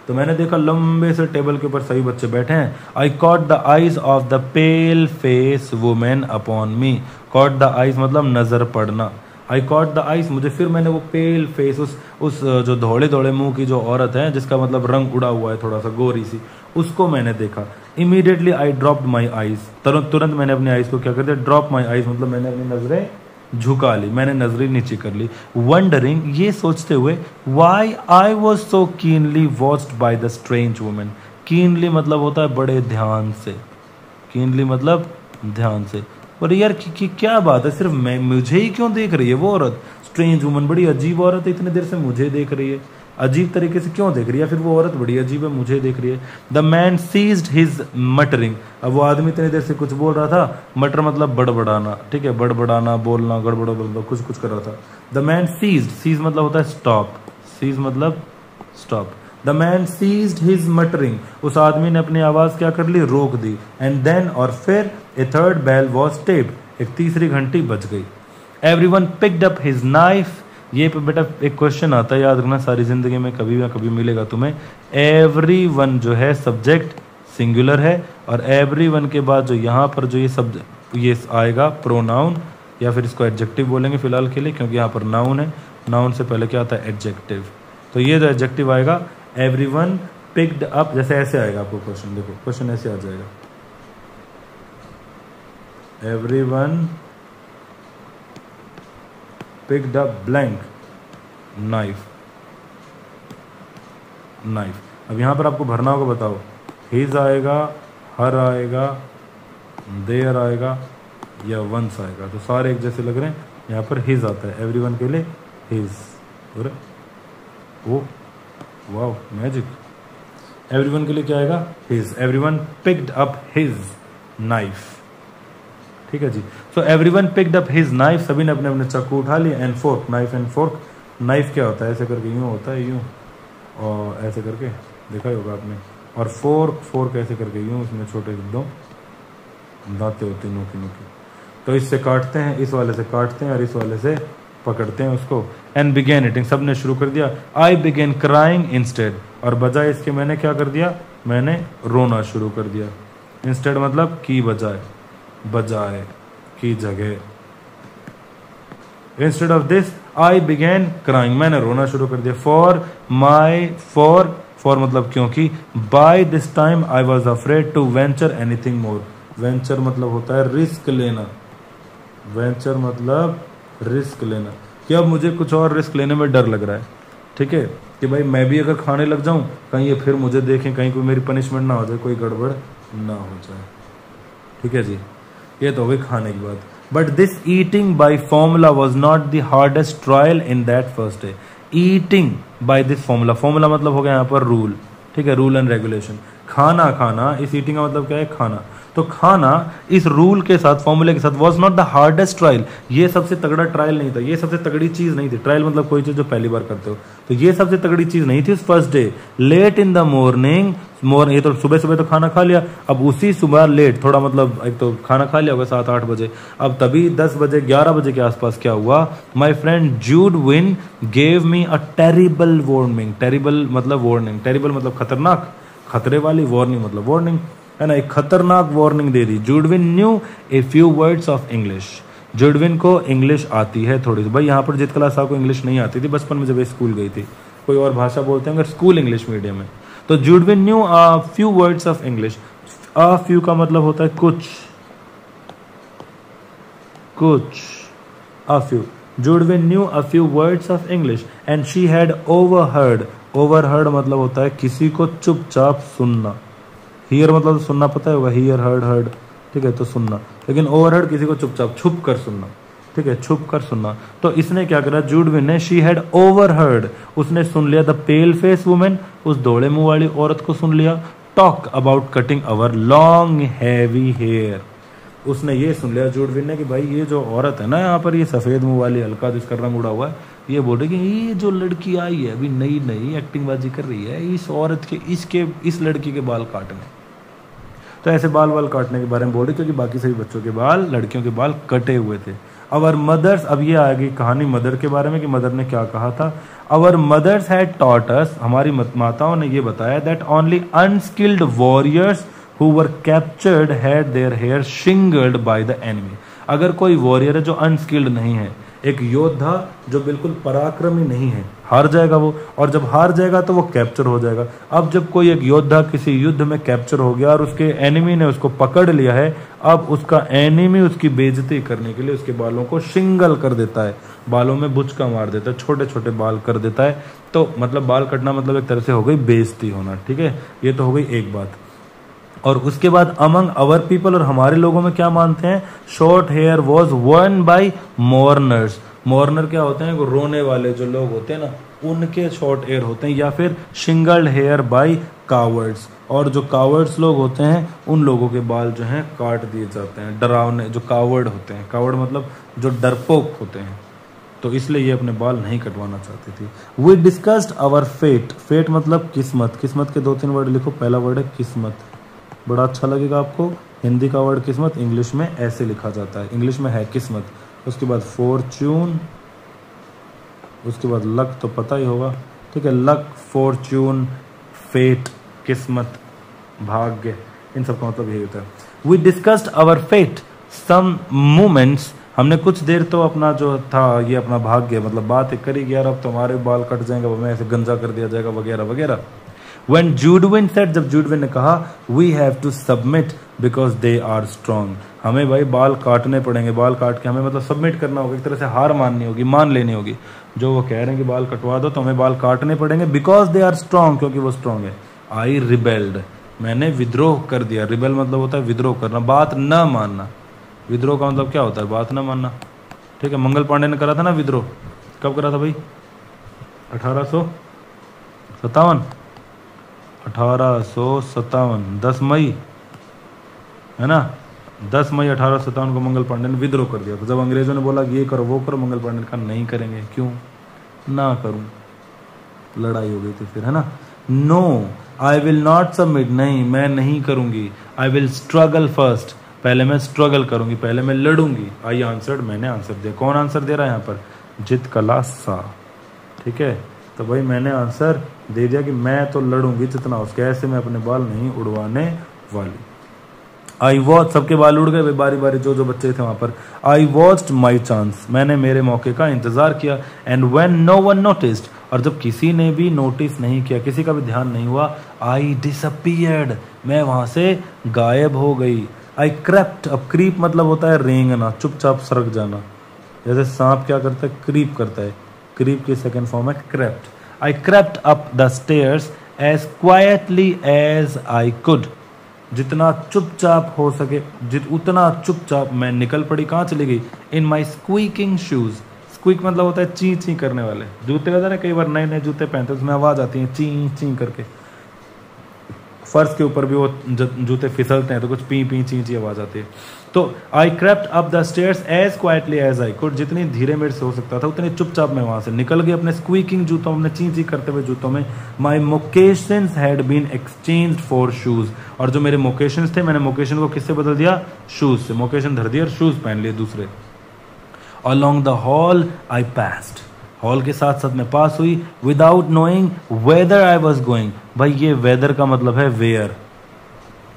तो मैंने देखा लंबे से टेबल के ऊपर सभी बच्चे बैठे हैं। आई caught the eyes of the pale face women upon me, caught the eyes मतलब नजर पड़ना, आई कॉट द आईज, मुझे फिर मैंने वो पेल फेस, उस जो धोले धोले मुंह की जो औरत है, जिसका मतलब रंग उड़ा हुआ है थोड़ा सा, गोरी सी, उसको मैंने देखा। Immediately I dropped my eyes, तुरंत मैंने अपने आईज को क्या कर दिया, ड्रॉप माई आईज मतलब मैंने अपनी नजरें झुका ली, मैंने नजरें नीचे कर ली। वंडरिंग, ये सोचते हुए, why I was so keenly watched by the strange woman. Keenly मतलब होता है बड़े ध्यान से, कीनली मतलब ध्यान से। और यार क्या बात है, सिर्फ मैं मुझे ही क्यों देख रही है वो औरत? स्ट्रेंज वुमन, बड़ी अजीब औरत है, इतने देर से मुझे देख रही है, अजीब तरीके से क्यों देख रही है? फिर वो औरत बड़ी अजीब है, मुझे देख रही है। The man ceased his muttering, अब वो आदमी इतनी देर से कुछ बोल रहा था, मटर मतलब बड़बड़ाना, ठीक है, बड़बड़ाना, बोलना, गड़बड़ बोलना, कुछ कुछ कर रहा था। द मैन सीज्ड, सीज मतलब होता है स्टॉप, सीज मतलब stop. The man ceased his muttering, उस आदमी ने अपनी आवाज क्या कर ली? रोक दी। एंड देन, और फिर, ए थर्ड बेल वॉज टेप्ड, एक तीसरी घंटी बज गई। Everyone picked up his knife, ये पे बेटा एक क्वेश्चन आता है, याद रखना, सारी जिंदगी में कभी ना कभी मिलेगा तुम्हें। एवरीवन जो है सब्जेक्ट सिंगुलर है, और एवरीवन के बाद जो यहाँ पर जो ये आएगा प्रोनाउन, या फिर इसको एडजेक्टिव बोलेंगे फिलहाल के लिए, क्योंकि यहाँ पर नाउन है, नाउन से पहले क्या आता है? एडजेक्टिव। तो ये जो एडजेक्टिव आएगा, एवरीवन पिक्ड अप, जैसे ऐसे आएगा आपको क्वेश्चन, देखो क्वेश्चन ऐसे आ जाएगा, everyone picked up blank knife, knife। अब यहां पर आपको भरना होगा, बताओ, his आएगा, her आएगा, their आएगा या once आएगा? तो सारे एक जैसे लग रहे हैं, यहां पर his आता है, everyone के लिए his, और वो वाओ मैजिक, everyone के लिए क्या आएगा? his। everyone picked up his knife, ठीक है जी। So everyone picked up his knife, सभी ने अपने अपने चाकू उठा लिए। And fork, knife and fork, knife क्या होता है? ऐसे करके यूं होता है, यूं, और ऐसे करके देखा ही होगा आपने। और फोर्क, फोर्क ऐसे करके यूं, उसमें छोटे दो दांतें होती हैं, नोकी नोकी, तो इससे काटते हैं, इस वाले से काटते हैं और इस वाले से पकड़ते हैं उसको। एंड बिगेन ईटिंग, सब ने शुरू कर दिया। आई बिगेन क्राइंग इंस्टेड, और बजाय इसके मैंने क्या कर दिया? मैंने रोना शुरू कर दिया। इंस्टेड मतलब की बजाय, बजाय की जगह। Instead of this I began crying, मैंने रोना शुरू कर दिया। फॉर मतलब क्योंकि। By this time I was afraid to venture anything more, venture मतलब होता है रिस्क लेना, वेंचर मतलब रिस्क लेना, कि अब मुझे कुछ और रिस्क लेने में डर लग रहा है, ठीक है, कि भाई मैं भी अगर खाने लग जाऊं, कहीं ये फिर मुझे देखें, कहीं कोई मेरी पनिशमेंट ना हो जाए, कोई गड़बड़ ना हो जाए, ठीक है जी। ये तो हो गई खाने की बात। But this eating by formula was not the hardest trial in that first day. Eating by this formula, formula मतलब हो गया यहाँ पर रूल, ठीक है, रूल एंड रेगुलेशन। खाना खाना, इस ईटिंग का मतलब क्या है? खाना। तो खाना इस रूल के साथ, फॉर्मूले के साथ, was not the hardest trial, ये सबसे तगड़ा ट्रायल नहीं था, ये सबसे तगड़ी चीज नहीं थी। ट्रायल मतलब कोई चीज जो पहली बार करते हो, तो ये सबसे तगड़ी चीज नहीं थी उस first day. Late in the morning, ये तो सुबह सुबह तो खाना खा लिया, अब उसी सुबह लेट, थोड़ा मतलब एक तो खाना खा लिया होगा 7-8 बजे, अब तभी 10 बजे 11 बजे के आसपास क्या हुआ? My friend Judewin gave me a terrible warning, terrible मतलब वार्निंग, टेरिबल मतलब खतरनाक, खतरे वाली, वार्निंग मतलब वार्निंग, है ना, एक खतरनाक वार्निंग दे दी। Judewin knew a few words of English, Judewin को इंग्लिश आती है थोड़ी सी। भाई यहाँ पर जित कला साहब को इंग्लिश नहीं आती थी बचपन में जब स्कूल गई थी, कोई और भाषा बोलते हैं अगर स्कूल इंग्लिश मीडियम में। तो Judewin knew a few words of English, a few का मतलब होता है कुछ, कुछ, a few. Judewin knew a few words of English and she had overheard, overheard मतलब होता है किसी को चुपचाप सुनना। हियर मतलब सुनना पता होगा, हियर हर्ड हर्ड, ठीक है, तो सुनना, लेकिन ओवरहर्ड किसी को चुपचाप छुप कर सुनना, ठीक है, छुप कर सुनना। तो इसने क्या करा? जूडविन ने, शी हैड ओवरहर्ड, उसने सुन लिया, द पेल फेस वुमेन, उस धोले मुंह वाली औरत को सुन लिया, talk about cutting our long heavy hair, उसने ये सुन लिया जूडविन ने कि भाई ये जो औरत है ना यहाँ पर, ये सफेद मुंह वाली, हल्का जिसका रंग उड़ा हुआ है, ये बोल रही कि ये जो लड़की आई है अभी नई नई एक्टिंग बाजी कर रही है, इस औरत के, इस लड़की के बाल काटने। तो ऐसे बाल काटने के बारे में बोल रही, क्योंकि बाकी सभी बच्चों के बाल, लड़कियों के बाल कटे हुए थे। अवर मदर्स, अब ये आ गई कहानी मदर के बारे में कि मदर ने क्या कहा था। Our mothers had taught us, हमारी माताओं ने ये बताया, that only unskilled warriors who were captured had their hair shingled by the enemy. अगर कोई वॉरियर है जो अनस्किल्ड नहीं है, एक योद्धा जो बिल्कुल पराक्रमी नहीं है, हार जाएगा वो, और जब हार जाएगा तो वो कैप्चर हो जाएगा। अब जब कोई एक योद्धा किसी युद्ध में कैप्चर हो गया और उसके एनिमी ने उसको पकड़ लिया है, अब उसका एनिमी उसकी बेइज्जती करने के लिए उसके बालों को शिंगल कर देता है, बालों में बुचका मार देता है, छोटे छोटे बाल कर देता है। तो मतलब बाल कटना मतलब एक तरह से हो गई बेइज्जती होना, ठीक है। ये तो हो गई एक बात। और उसके बाद अमंग अवर पीपल, और हमारे लोगों में क्या मानते हैं, शॉर्ट हेयर वॉज वर्न बाई मोर्नर्स। मोर्नर क्या होते हैं, वो रोने वाले जो लोग होते हैं ना, उनके शॉर्ट हेयर होते हैं, या फिर शिंगल्ड हेयर बाई कावर्ड्स, और जो कावर्ड्स लोग होते हैं उन लोगों के बाल जो हैं काट दिए जाते हैं, डरावने जो कावर्ड होते हैं, कावर्ड मतलब जो डरपोक होते हैं, तो इसलिए ये अपने बाल नहीं कटवाना चाहती थी। We discussed our fate, fate मतलब किस्मत, किस्मत के 2-3 वर्ड लिखो, पहला वर्ड है किस्मत, बड़ा अच्छा लगेगा आपको, हिंदी का वर्ड किस्मत इंग्लिश में ऐसे लिखा जाता है, इंग्लिश में है किस्मत। उसके बाद फॉर्च्यून, उसके बाद लक तो पता ही होगा, ठीक है, लक, फॉर्च्यून, फेट, किस्मत, भाग्य, इन सब का मतलब यही होता है। We discussed our fate some moments, हमने कुछ देर तो अपना जो था ये अपना भाग्य मतलब बात करी कि यार अब तुम्हारे बाल कट जाएंगे, हमें ऐसे गंजा कर दिया जाएगा वगैरह वगैरह। When Judwin said, जब जुडविन ने कहा, we have to submit because they are strong, हमें भाई बाल काटने पड़ेंगे, बाल काट के हमें मतलब सबमिट करना होगा, एक तरह से हार माननी होगी, मान लेनी होगी। जो वो कह रहे हैं कि बाल कटवा दो तो हमें बाल काटने पड़ेंगे, बिकॉज दे आर स्ट्रॉन्ग, क्योंकि वो स्ट्रॉन्ग है। आई रिबेल्ड, मैंने विद्रोह कर दिया, रिबेल मतलब होता है विद्रोह करना, बात न मानना। विद्रोह का मतलब क्या होता है, बात न मानना, ठीक है। मंगल पांडे ने करा था ना विद्रोह, कब करा था भाई, 1857, 1857, 10 मई है ना, 10 मई 1857 को मंगल पांडे ने विद्रोह कर दिया था। जब अंग्रेजों ने बोला कि ये करो वो करो, मंगल पांडे ने कहा नहीं करेंगे, क्यों ना करूं, लड़ाई हो गई थी फिर, है ना। No I will not submit, नहीं मैं नहीं करूंगी। आई विल स्ट्रगल फर्स्ट, पहले मैं स्ट्रगल करूंगी, पहले मैं लड़ूंगी। आई आंसर्ड, मैंने आंसर दिया। कौन आंसर दे रहा है यहाँ पर, जित कला सा, ठीक है। तो भाई मैंने आंसर दे दिया कि मैं तो लड़ूंगी जितना उसके, ऐसे मैं अपने बाल नहीं उड़वाने वाली। आई वॉच, सबके बाल उड़ गए बारी बारी, जो जो बच्चे थे वहां पर। आई वॉच्ड माई चांस, मैंने मेरे मौके का इंतजार किया। And when no one noticed, और जब किसी ने भी नोटिस नहीं किया, किसी का भी ध्यान नहीं हुआ, आई डिसअपीयर्ड, मैं वहां से गायब हो गई। आई क्रेप्ट, अब क्रीप मतलब होता है रेंगना, चुपचाप सरक जाना, जैसे सांप क्या करता है, क्रीप करता है, क्रीप की सेकेंड फॉर्म है crept. I crept up the stairs as quietly as I could, जितना चुपचाप हो सके उतना चुपचाप मैं निकल पड़ी। कहाँ चली गई, in my squeaking shoes, squeak मतलब होता है ची ची करने वाले जूते, होता है ना, कई बार नए नए जूते पहनते हैं उसमें आवाज आती है ची ची करके, फर्श के ऊपर भी वो जूते फिसलते हैं तो कुछ पी पी ची ची आवाज आती है। तो I crept up the stairs as quietly as I could, जितनी धीरे मेरे से हो सकता था उतनी चुपचाप मैं वहां से निकल गई अपने स्क्वीकिंग जूतों में, अपने ची ची करते हुए जूतों में। My moccasins had been exchanged for shoes, और जो मेरे मोकेशंस थे मैंने मोकेशन को किससे बदल दिया, शूज से, मोकेशन धर दिया और शूज पहन लिए दूसरे। Along the hall I passed, hall के साथ साथ मैं पास हुई। Without knowing whether I was going, भाई ये वेदर का मतलब है वेयर,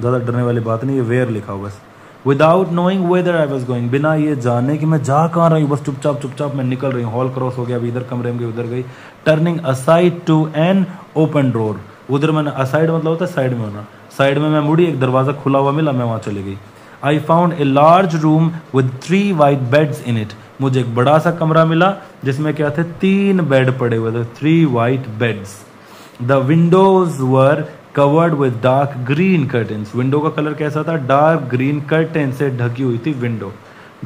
ज्यादा डरने वाली बात नहीं, ये वेयर लिखा हुआ बस। Without knowing whether I was going, बिना ये जाने कि मैं जा कहाँ रही हूँ, बस चुपचाप चुपचाप मैं निकल रही हूँ। हॉल क्रॉस हो गया, अभी इधर कमरे में गई, उधर गई। Turning aside to an open door, उधर मैंने, असाइड मतलब होता है साइड में होना, साइड में मैं मुड़ी, एक दरवाजा खुला हुआ मिला, मैं वहां चली गई। I found a large room with 3 white beds in it, मुझे एक बड़ा सा कमरा मिला जिसमें क्या थे, 3 बेड पड़े हुए थे, 3 white beds. The Windows were covered with dark green curtains, window का कलर कैसा था, डार्क ग्रीन कर्टेन से ढकी हुई थी window,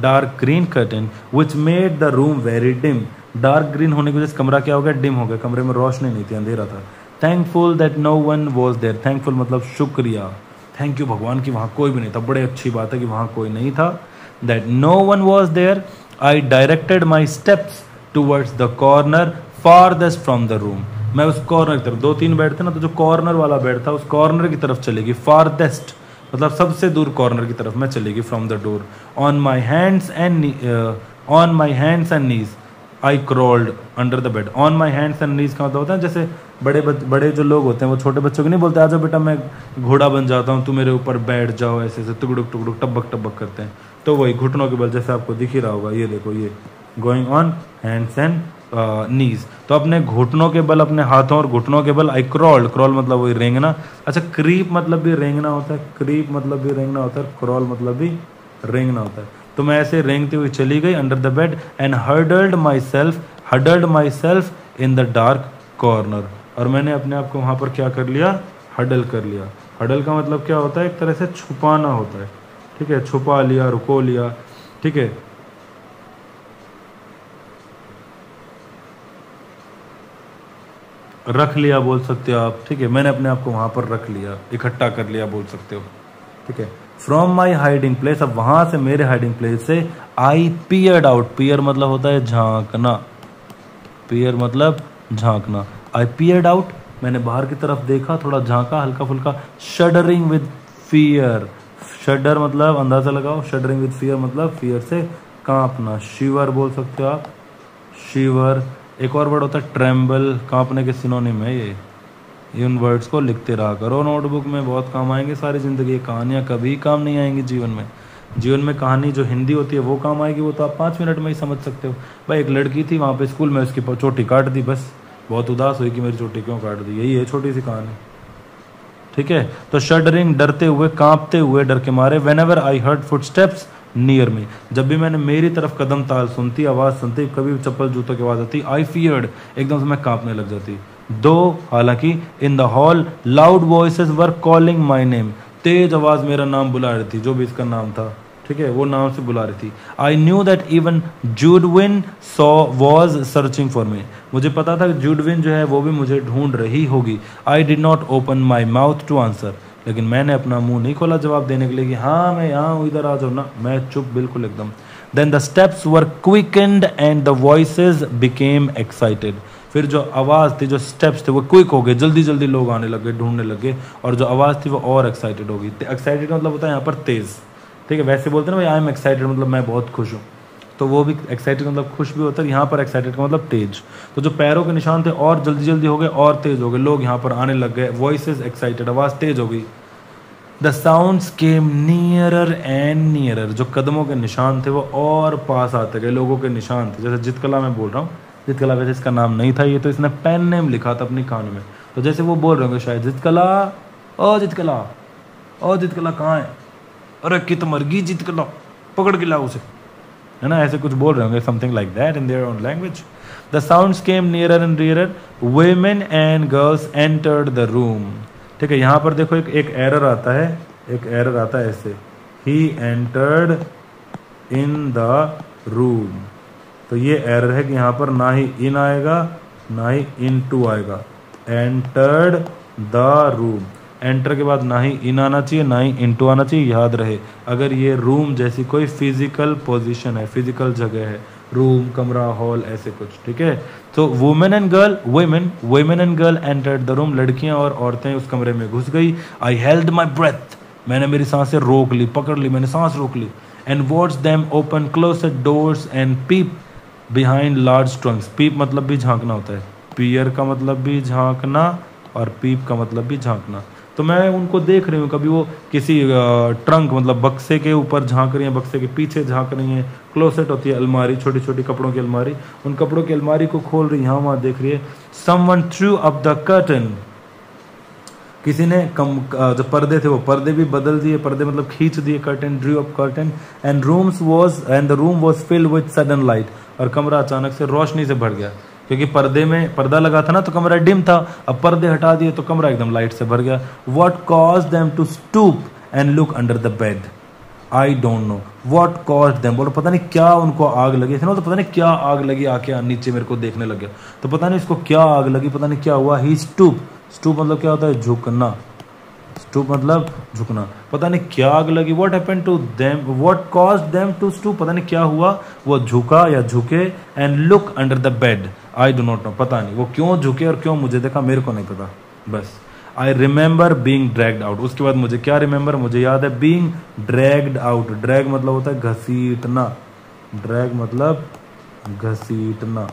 dark green curtain which made the room very dim, dark green होने की वजह से कमरा क्या हो गया, डिम हो गया, कमरे में रोशनी नहीं थी, अंधेरा था। Thankful that no one was there, thankful मतलब शुक्रिया, थैंक यू भगवान की वहां कोई भी नहीं था, बड़े अच्छी बात है कि वहां कोई नहीं था। That no one was there, I directed my steps towards the corner farthest from the room, मैं उस कॉर्नर की तरफ, 2-3 बेड थे ना, तो जो कॉर्नर वाला बेड था उस कॉर्नर की तरफ चलेगी, फारदेस्ट मतलब सबसे दूर कॉर्नर की तरफ मैं चलेगी, from the door. On my hands and knees I crawled under the bed, on my hands and knees का मतलब होता है जैसे बड़े जो लोग होते हैं वो छोटे बच्चों को नहीं बोलते, आजा बेटा मैं घोड़ा बन जाता हूँ, तू मेरे ऊपर बैठ जाओ, ऐसे ऐसे टुकड़ुक टुकड़ुक टबक टबक करते हैं, तो वही घुटनों के बल, जैसे आपको दिख ही रहा होगा, ये देखो, ये गोइंग ऑन हैंड्स एंड नीज। तो अपने घुटनों के बल, अपने हाथों और घुटनों के बल आई क्रॉल्ड, क्रॉल मतलब वही रेंगना। अच्छा, क्रीप मतलब भी रेंगना होता है, क्रीप मतलब भी रेंगना होता है, क्रॉल मतलब भी रेंगना होता है। तो मैं ऐसे रेंगती हुई चली गई under the bed and huddled my self in the dark corner. और मैंने अपने आप को वहां पर क्या कर लिया, हडल कर लिया। हडल का मतलब क्या होता है, एक तरह से छुपाना होता है, ठीक है, छुपा लिया, रुको लिया, ठीक है। रख लिया बोल सकते हो आप, ठीक है, मैंने अपने आप को वहां पर रख लिया, इकट्ठा कर लिया बोल सकते हो, ठीक है। फ्रॉम माई हाइडिंग प्लेस, अब वहां से, मेरे हाइडिंग प्लेस से, आई पियर्ड आउट, पियर मतलब होता है झांकना, पियर मतलब झांकना, आई पियर्ड आउट, मैंने बाहर की तरफ देखा, थोड़ा झांका, हल्का फुल्का, शडरिंग विद फियर, शडर मतलब अंदाजा लगाओ, शडरिंग विद फियर मतलब फियर से कांपना, शिवर बोल सकते हो आप, शिवर। एक और वर्ड होता है ट्रेम्बल, कांपने के सिनोनिम है ये। इन वर्ड्स को लिखते रहा करो नोटबुक में, बहुत काम आएंगे सारी जिंदगी। कहानियां कभी काम नहीं आएंगी जीवन में। जीवन में कहानी जो हिंदी होती है वो काम आएगी, वो तो आप 5 मिनट में ही समझ सकते हो। भाई एक लड़की थी वहाँ पे स्कूल में, उसकी चोटी काट दी, बस बहुत उदास हुई कि मेरी चोटी क्यों काट दी, यही है छोटी सी कहानी, ठीक है। तो शडरिंग, डरते हुए, कांपते हुए, डर के मारे, when ever I heard footsteps near me, जब भी मैंने मेरी तरफ कदम ताल सुनती, आवाज सुनती, कभी चप्पल जूतों की आवाज आती, आई फियर्ड, एकदम से मैं कांपने लग जाती। दो, हालांकि, in the hall loud voices were calling my name, तेज आवाज मेरा नाम बुला रही थी, जो भी इसका नाम था, ठीक है, वो नाम से बुला रही थी। I knew that even Judewin saw was searching for me, मुझे पता था कि जूडविन जो है वो भी मुझे ढूंढ रही होगी। I did not open my mouth to answer, लेकिन मैंने अपना मुंह नहीं खोला जवाब देने के लिए कि हाँ मैं यहाँ हूँ, इधर आ जाओ ना, मैं चुप बिल्कुल एकदम। Then the steps were quickened and the voices became excited, फिर जो आवाज़ थी, जो स्टेप्स थे वो क्विक हो गए, जल्दी जल्दी लोग आने लगे, ढूंढने लगे, और जो आवाज़ थी वो और एक्साइटेड हो गई। एक्साइटेड मतलब होता है यहाँ पर तेज़, ठीक है, वैसे बोलते हैं ना भाई आई एम एक्साइटेड मतलब मैं बहुत खुश हूँ, तो वो भी एक्साइटेड मतलब खुश भी होता है, यहाँ पर एक्साइटेड का मतलब तेज। तो जो पैरों के निशान थे और जल्दी जल्दी हो गए और तेज हो गए, लोग यहाँ पर आने लग गए, वॉइसेस एक्साइटेड, आवाज़ तेज हो गई। The sounds came nearer and nearer, जो कदमों के निशान थे वो और पास आते गए, लोगों के निशान थे। जैसे जितकला मैं बोल रहा हूँ, जितकला वैसे इसका नाम नहीं था, ये तो इसने पेन नेम लिखा था अपनी कहानी में, तो जैसे वो बोल रहे होंगे शायद जितकला, ओ जितकला, ओ जितकला कहाँ है, अरे कित मर गई जितकला, पकड़ के लाओ उसे, है ना, ऐसे कुछ बोल रहे होंगे, something like that in their own language. The sounds came nearer and nearer, women and girls entered the room, ठीक है। यहाँ पर देखो एक एरर आता है, एक एरर आता है ऐसे, he entered in the room, तो ये एरर है कि यहाँ पर ना ही इन आएगा ना ही इन टू आएगा, एंटर्ड द रूम, एंटर के बाद ना ही इन आना चाहिए ना ही इनटू आना चाहिए, याद रहे। अगर ये रूम जैसी कोई फिजिकल पोजीशन है, फिजिकल जगह है, रूम, कमरा, हॉल, ऐसे कुछ, ठीक है। तो women and girl, women and girl entered the room, लड़कियां और औरतें उस कमरे में घुस गई। आई हेल्ड माई ब्रेथ, मैंने मेरी सांसें रोक ली, पकड़ ली, मैंने सांस रोक ली। And watched them open closed doors and peep behind large trunks, peep मतलब भी झांकना होता है, पियर का मतलब भी झांकना और पीप का मतलब भी झांकना। तो मैं उनको देख रही हूँ, कभी वो किसी ट्रंक मतलब बक्से के ऊपर झांक रही है, बक्से के पीछे झांक रही है, क्लोसेट होती है अलमारी, छोटी छोटी कपड़ों की अलमारी, उन कपड़ों की अलमारी को खोल रही है, यहाँ वहाँ देख रही है। Someone through up the curtain, किसी ने जो पर्दे थे वो पर्दे भी बदल दिए, पर्दे मतलब खींच दिए, curtain, Drew up curtain, and the room was filled with sudden light, और कमरा अचानक से रोशनी से भर गया, क्योंकि पर्दे में पर्दा लगा था ना तो कमरा डिम था, अब पर्दे हटा दिए तो कमरा एकदम लाइट से भर गया। What caused them to stoop and look under the bed, I don't know what caused them, बोलो पता नहीं क्या उनको आग लगी थी ना, तो पता नहीं क्या आग लगी, आके नीचे मेरे को देखने लग गया, तो पता नहीं इसको क्या आग लगी, पता नहीं क्या हुआ। ही स्टूप, स्टूप मतलब क्या होता है, झुकना, स्टूप मतलब झुकना, पता नहीं क्या आग लगी। What happened to them, what caused them to stoop, पता नहीं क्या हुआ, वो झुका या झुके। And look under the bed, I do not know, पता नहीं वो क्यों झुके और क्यों मुझे देखा, मेरे को नहीं पता, बस। I remember being dragged out, उसके बाद मुझे क्या रिमेंबर, मुझे याद है बीइंग ड्रैग्ड आउट, ड्रैग मतलब होता है घसीटना, ड्रैग मतलब घसीटना,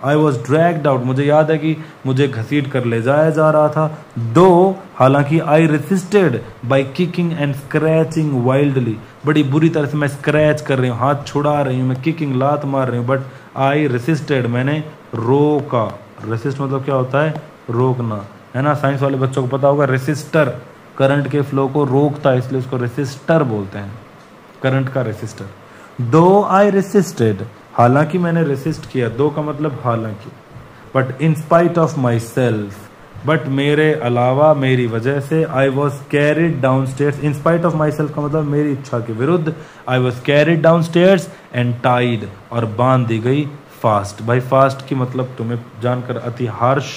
आई वॉज ड्रैग्ड आउट, मुझे याद है कि मुझे घसीट कर ले जाया जा रहा था। दो, हालांकि I resisted by kicking and scratching wildly, बड़ी बुरी तरह से मैं स्क्रैच कर रही हूँ, हाथ छुड़ा रही हूँ, मैं किकिंग लात मार रही हूँ, बट आई रेसिस्टेड, मैंने रोका। रेसिस्ट मतलब क्या होता है? रोकना, है ना। साइंस वाले बच्चों को पता होगा, रेसिस्टर करंट के फ्लो को रोकता है, इसलिए उसको रेसिस्टर बोलते हैं, करंट का रेसिस्टर। दो आई रेसिस्टेड, हालांकि मैंने रेसिस्ट किया, दो का मतलब हालांकि, but in spite of myself, but मेरे अलावा, मेरी वजह से, I was carried downstairs, in spite of myself का मतलब मेरी इच्छा के विरुद्ध, I was carried downstairs and tied, और बांध दी गई फास्ट। भाई फास्ट की मतलब तुम्हें जानकर अति हर्ष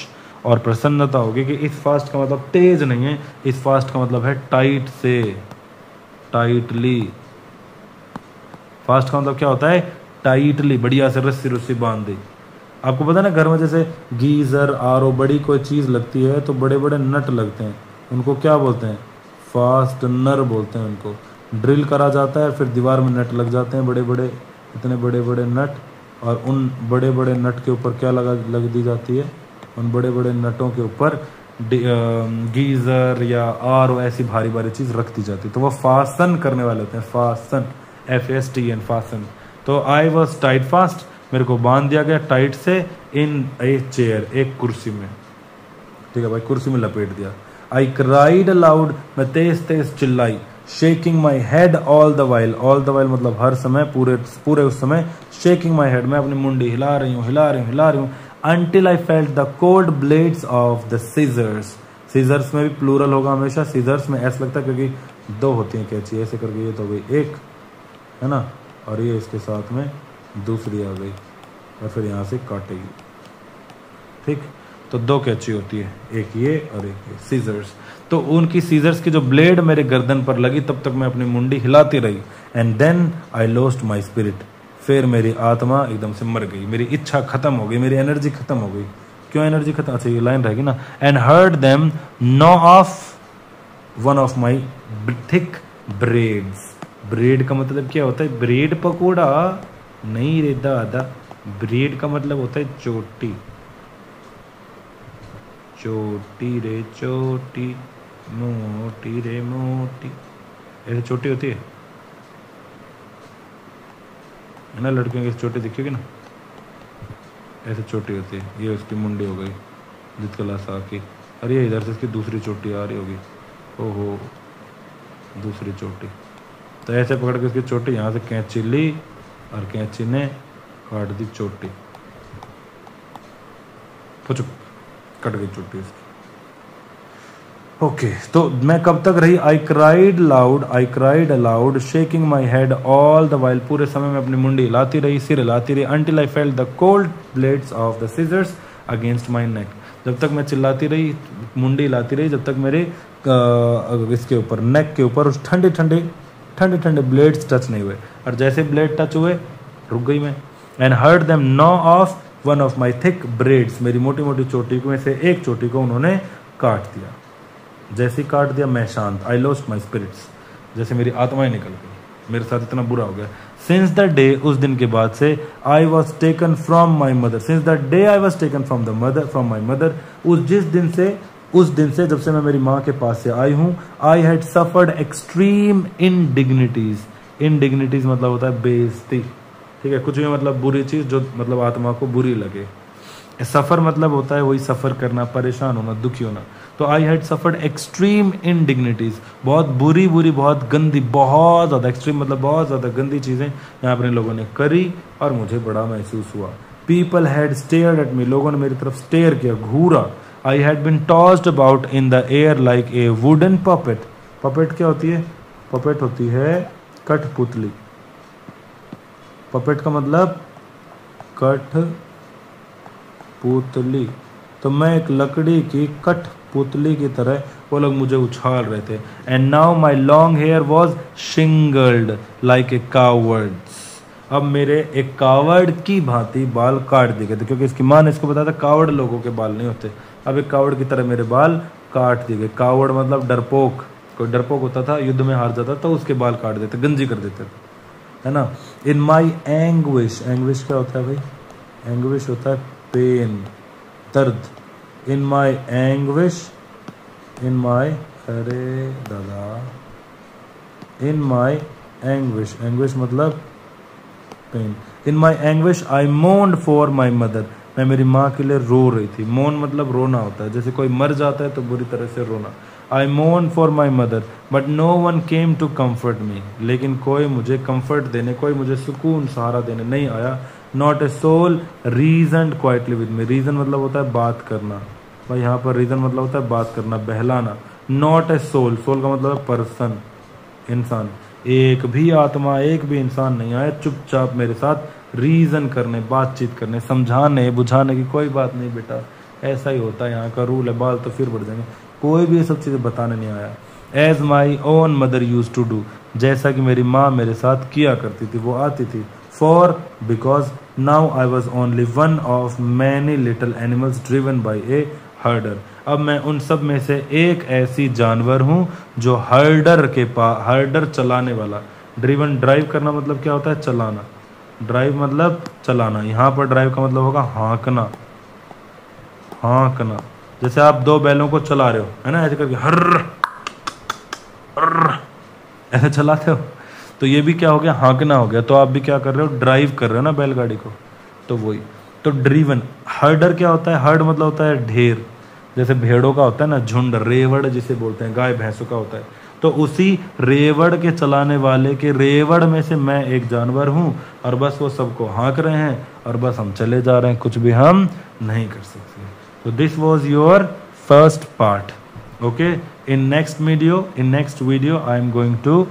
और प्रसन्नता होगी कि इस फास्ट का मतलब तेज नहीं है, इस फास्ट का मतलब है टाइट से, टाइटली। फास्ट का मतलब क्या होता है? टाइटली, बढ़िया से रस्सी रुस्सी बांध दी। आपको पता है ना, घर में जैसे गीजर, आरओ, बड़ी कोई चीज लगती है तो बड़े बड़े नट लगते हैं, उनको क्या बोलते हैं? फास्टनर बोलते हैं उनको। ड्रिल करा जाता है, फिर दीवार में नट लग जाते हैं, बड़े बड़े, इतने बड़े बड़े नट, और उन बड़े बड़े नट के ऊपर क्या लग दी जाती है? उन बड़े बड़े नटों के ऊपर गीजर या आरओ, ऐसी भारी भारी चीज रख दी जाती है, तो वो फासन करने वाले होते हैं, फासन, FASTN, फासन। तो आई वॉज टाइट फास्ट, मेरे को बांध दिया गया टाइट से, इन ए चेयर, एक कुर्सी में, ठीक है भाई, कुर्सी में लपेट दिया। आई क्राइड अलाउड, मैं तेज तेज चिल्लाई, shaking my head all the while, all the while मतलब हर समय, पूरे उस समय, शेकिंग माई हेड, मैं अपनी मुंडी हिला रही हूँ, until I felt the cold blades of the scissors, scissors में भी प्लूरल होगा हमेशा, scissors में ऐसा लगता है क्योंकि दो होती हैं कैंची, ऐसे करके ये तो हो गई एक, है ना, और ये इसके साथ में दूसरी आ गई, और फिर यहाँ से काटेगी, ठीक। तो दो कैंची होती है, एक ये और एक ये, सीजर्स। तो उनकी सीजर्स की जो ब्लेड मेरे गर्दन पर लगी, तब तक मैं अपनी मुंडी हिलाती रही। And then I lost my spirit, फिर मेरी आत्मा एकदम से मर गई, मेरी इच्छा खत्म हो गई, मेरी एनर्जी खत्म हो गई। क्यों एनर्जी खत्म? अच्छा ये लाइन रहेगी ना, and heard them no off one of my thick braids. Braid का मतलब क्या होता है? ब्रेड पकोड़ा नहीं रे दादा, ब्रेड का मतलब होता है चोटी, चोटी रे चोटी, मोटी रे मोटी, ऐसे चोटी होती है ना, लड़कियों की चोटी दिखेगी ना, ऐसे चोटी होती है। ये उसकी मुंडी हो गई, जित क्लास की, अरे ये इधर से इसकी दूसरी चोटी आ रही होगी, ओहो दूसरी चोटी। तो ऐसे पकड़ के उसकी चोटी, यहाँ से कैंची ली और कैंची ने काट दी चोटी, तो कट गई चोटी उसकी। ओके तो मैं कब तक रही? I cried allowed, shaking my head all the while, पूरे समय में अपनी मुंडी हिलाती रही, सिर हिलाती रही, until I felt the cold blades of the scissors against my neck, जब तक मैं चिल्लाती रही, मुंडी हिलाती रही, जब तक मेरे इसके ऊपर, नेक के ऊपर उस ठंडे ठंडे ब्लेड्स टच नहीं हुए, और जैसे ब्लेड टच हुए रुक गई मैं। And heard them no off one of my thick braids, मेरी मोटी मोटी चोटी में से एक चोटी को उन्होंने काट दिया। जैसे ही काट दिया मैं शांत, आई लॉस्ट माई स्पिरिट्स, जैसे मेरी आत्माएं निकल गई, मेरे साथ इतना बुरा हो गया। सिंस द डे, उस दिन के बाद से, I was taken from my mother, since the day I was taken from my mother, उस दिन से जब से मैं मेरी माँ के पास से आई हूँ, आई हैड सफर्ड एक्सट्रीम इनडिग्निटीज, इनडिग्निटीज मतलब होता है बेइज्जती, ठीक है, कुछ भी मतलब बुरी चीज जो मतलब आत्मा को बुरी लगे। सफर मतलब होता है वही सफर करना, परेशान होना, दुखी होना। तो आई हैड सफर्ड एक्सट्रीम इनडिग्निटीज, बहुत बुरी बहुत गंदी, बहुत ज्यादा, एक्सट्रीम मतलब बहुत ज्यादा गंदी चीजें यहाँ पर इन लोगों ने करी और मुझे बड़ा महसूस हुआ। People had stared at me, लोगों ने मेरी तरफ स्टेयर किया, घूरा। I had been tossed about in the air like a wooden puppet. Puppet क्या होती है? पपेट होती है कठपुतली। पपेट का मतलब कठपुतली। तो मैं एक लकड़ी की कठपुतली की तरह वो लोग मुझे उछाल रहे थे। And now my long hair was shingled like a coward's, अब मेरे एक कावड़ की भांति बाल काट दिए गए थे, क्योंकि इसकी माँ ने इसको बताया था कावड़ लोगों के बाल नहीं होते। अब एक कावड़ की तरह मेरे बाल काट दिए गए। कावड़ मतलब डरपोक, कोई डरपोक होता था, युद्ध में हार जाता था, उसके बाल काट देते, गंजी कर देते थे, है ना। इन माई एंग्विश, एंग्विश क्या होता है भाई? एंग्विश होता है पेन, दर्द, इन माई एंग्विश, इन माई, अरे दादा, इन माई एंग्विश, एंग्विश मतलब pain, in my anguish I moaned for my mother, मैं मेरी माँ के लिए रो रही थी। मोन मतलब रोना होता है, जैसे कोई मर जाता है तो बुरी तरह से रोना। I moan for my mother but no one came to comfort me, लेकिन कोई मुझे कम्फर्ट देने, कोई मुझे सुकून सहारा देने नहीं आया। Not a soul reason quietly with me, reason मतलब होता है बात करना, भाई यहाँ पर रीजन मतलब होता है बात करना, बहलाना। नॉट ए सोल, सोल का मतलब है पर्सन, इंसान, एक भी आत्मा, एक भी इंसान नहीं आया चुपचाप मेरे साथ रीजन करने, बातचीत करने, समझाने बुझाने की कोई बात नहीं बेटा, ऐसा ही होता है यहाँ का रूल है, बाल तो फिर बढ़ जाएंगे। कोई भी ये सब चीज़ें बताने नहीं आया। As my own mother used to do, जैसा कि मेरी माँ मेरे साथ किया करती थी, वो आती थी। For because now I was only one of many little animals driven by ए हर्डर, अब मैं उन सब में से एक ऐसी जानवर हूं जो हर्डर के पास, हर्डर चलाने वाला, ड्रिवन ड्राइव करना मतलब क्या होता है, चलाना, ड्राइव मतलब चलाना, यहाँ पर ड्राइव का मतलब होगा हाँकना, हाँकना, जैसे आप दो बैलों को चला रहे हो है ना, ऐसे करके हर्र हर्र ऐसे चलाते हो, तो ये भी क्या हो गया, हाँकना हो गया। तो आप भी क्या कर रहे हो, ड्राइव कर रहे हो ना बैलगाड़ी को, तो वही। तो ड्रीवन, हर्डर क्या होता है, हर्ड मतलब होता है ढेर, जैसे भेड़ों का होता है ना झुंड, रेवड़ जिसे बोलते हैं, गाय भैंसों का होता है, तो उसी रेवड़ के चलाने वाले के रेवड़ में से मैं एक जानवर हूं, और बस वो सबको हाँक रहे हैं और बस हम चले जा रहे हैं, कुछ भी हम नहीं कर सकते। तो this was your first part. Okay, in next video I am going to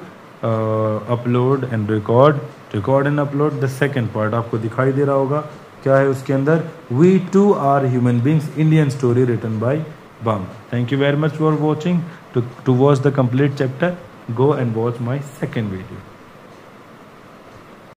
upload and record and upload the second part. आपको दिखाई दे रहा होगा क्या है उसके अंदर, we too are human beings, Indian story written by Bama. Thank you very much for watching. To watch the complete chapter, go and watch my second video.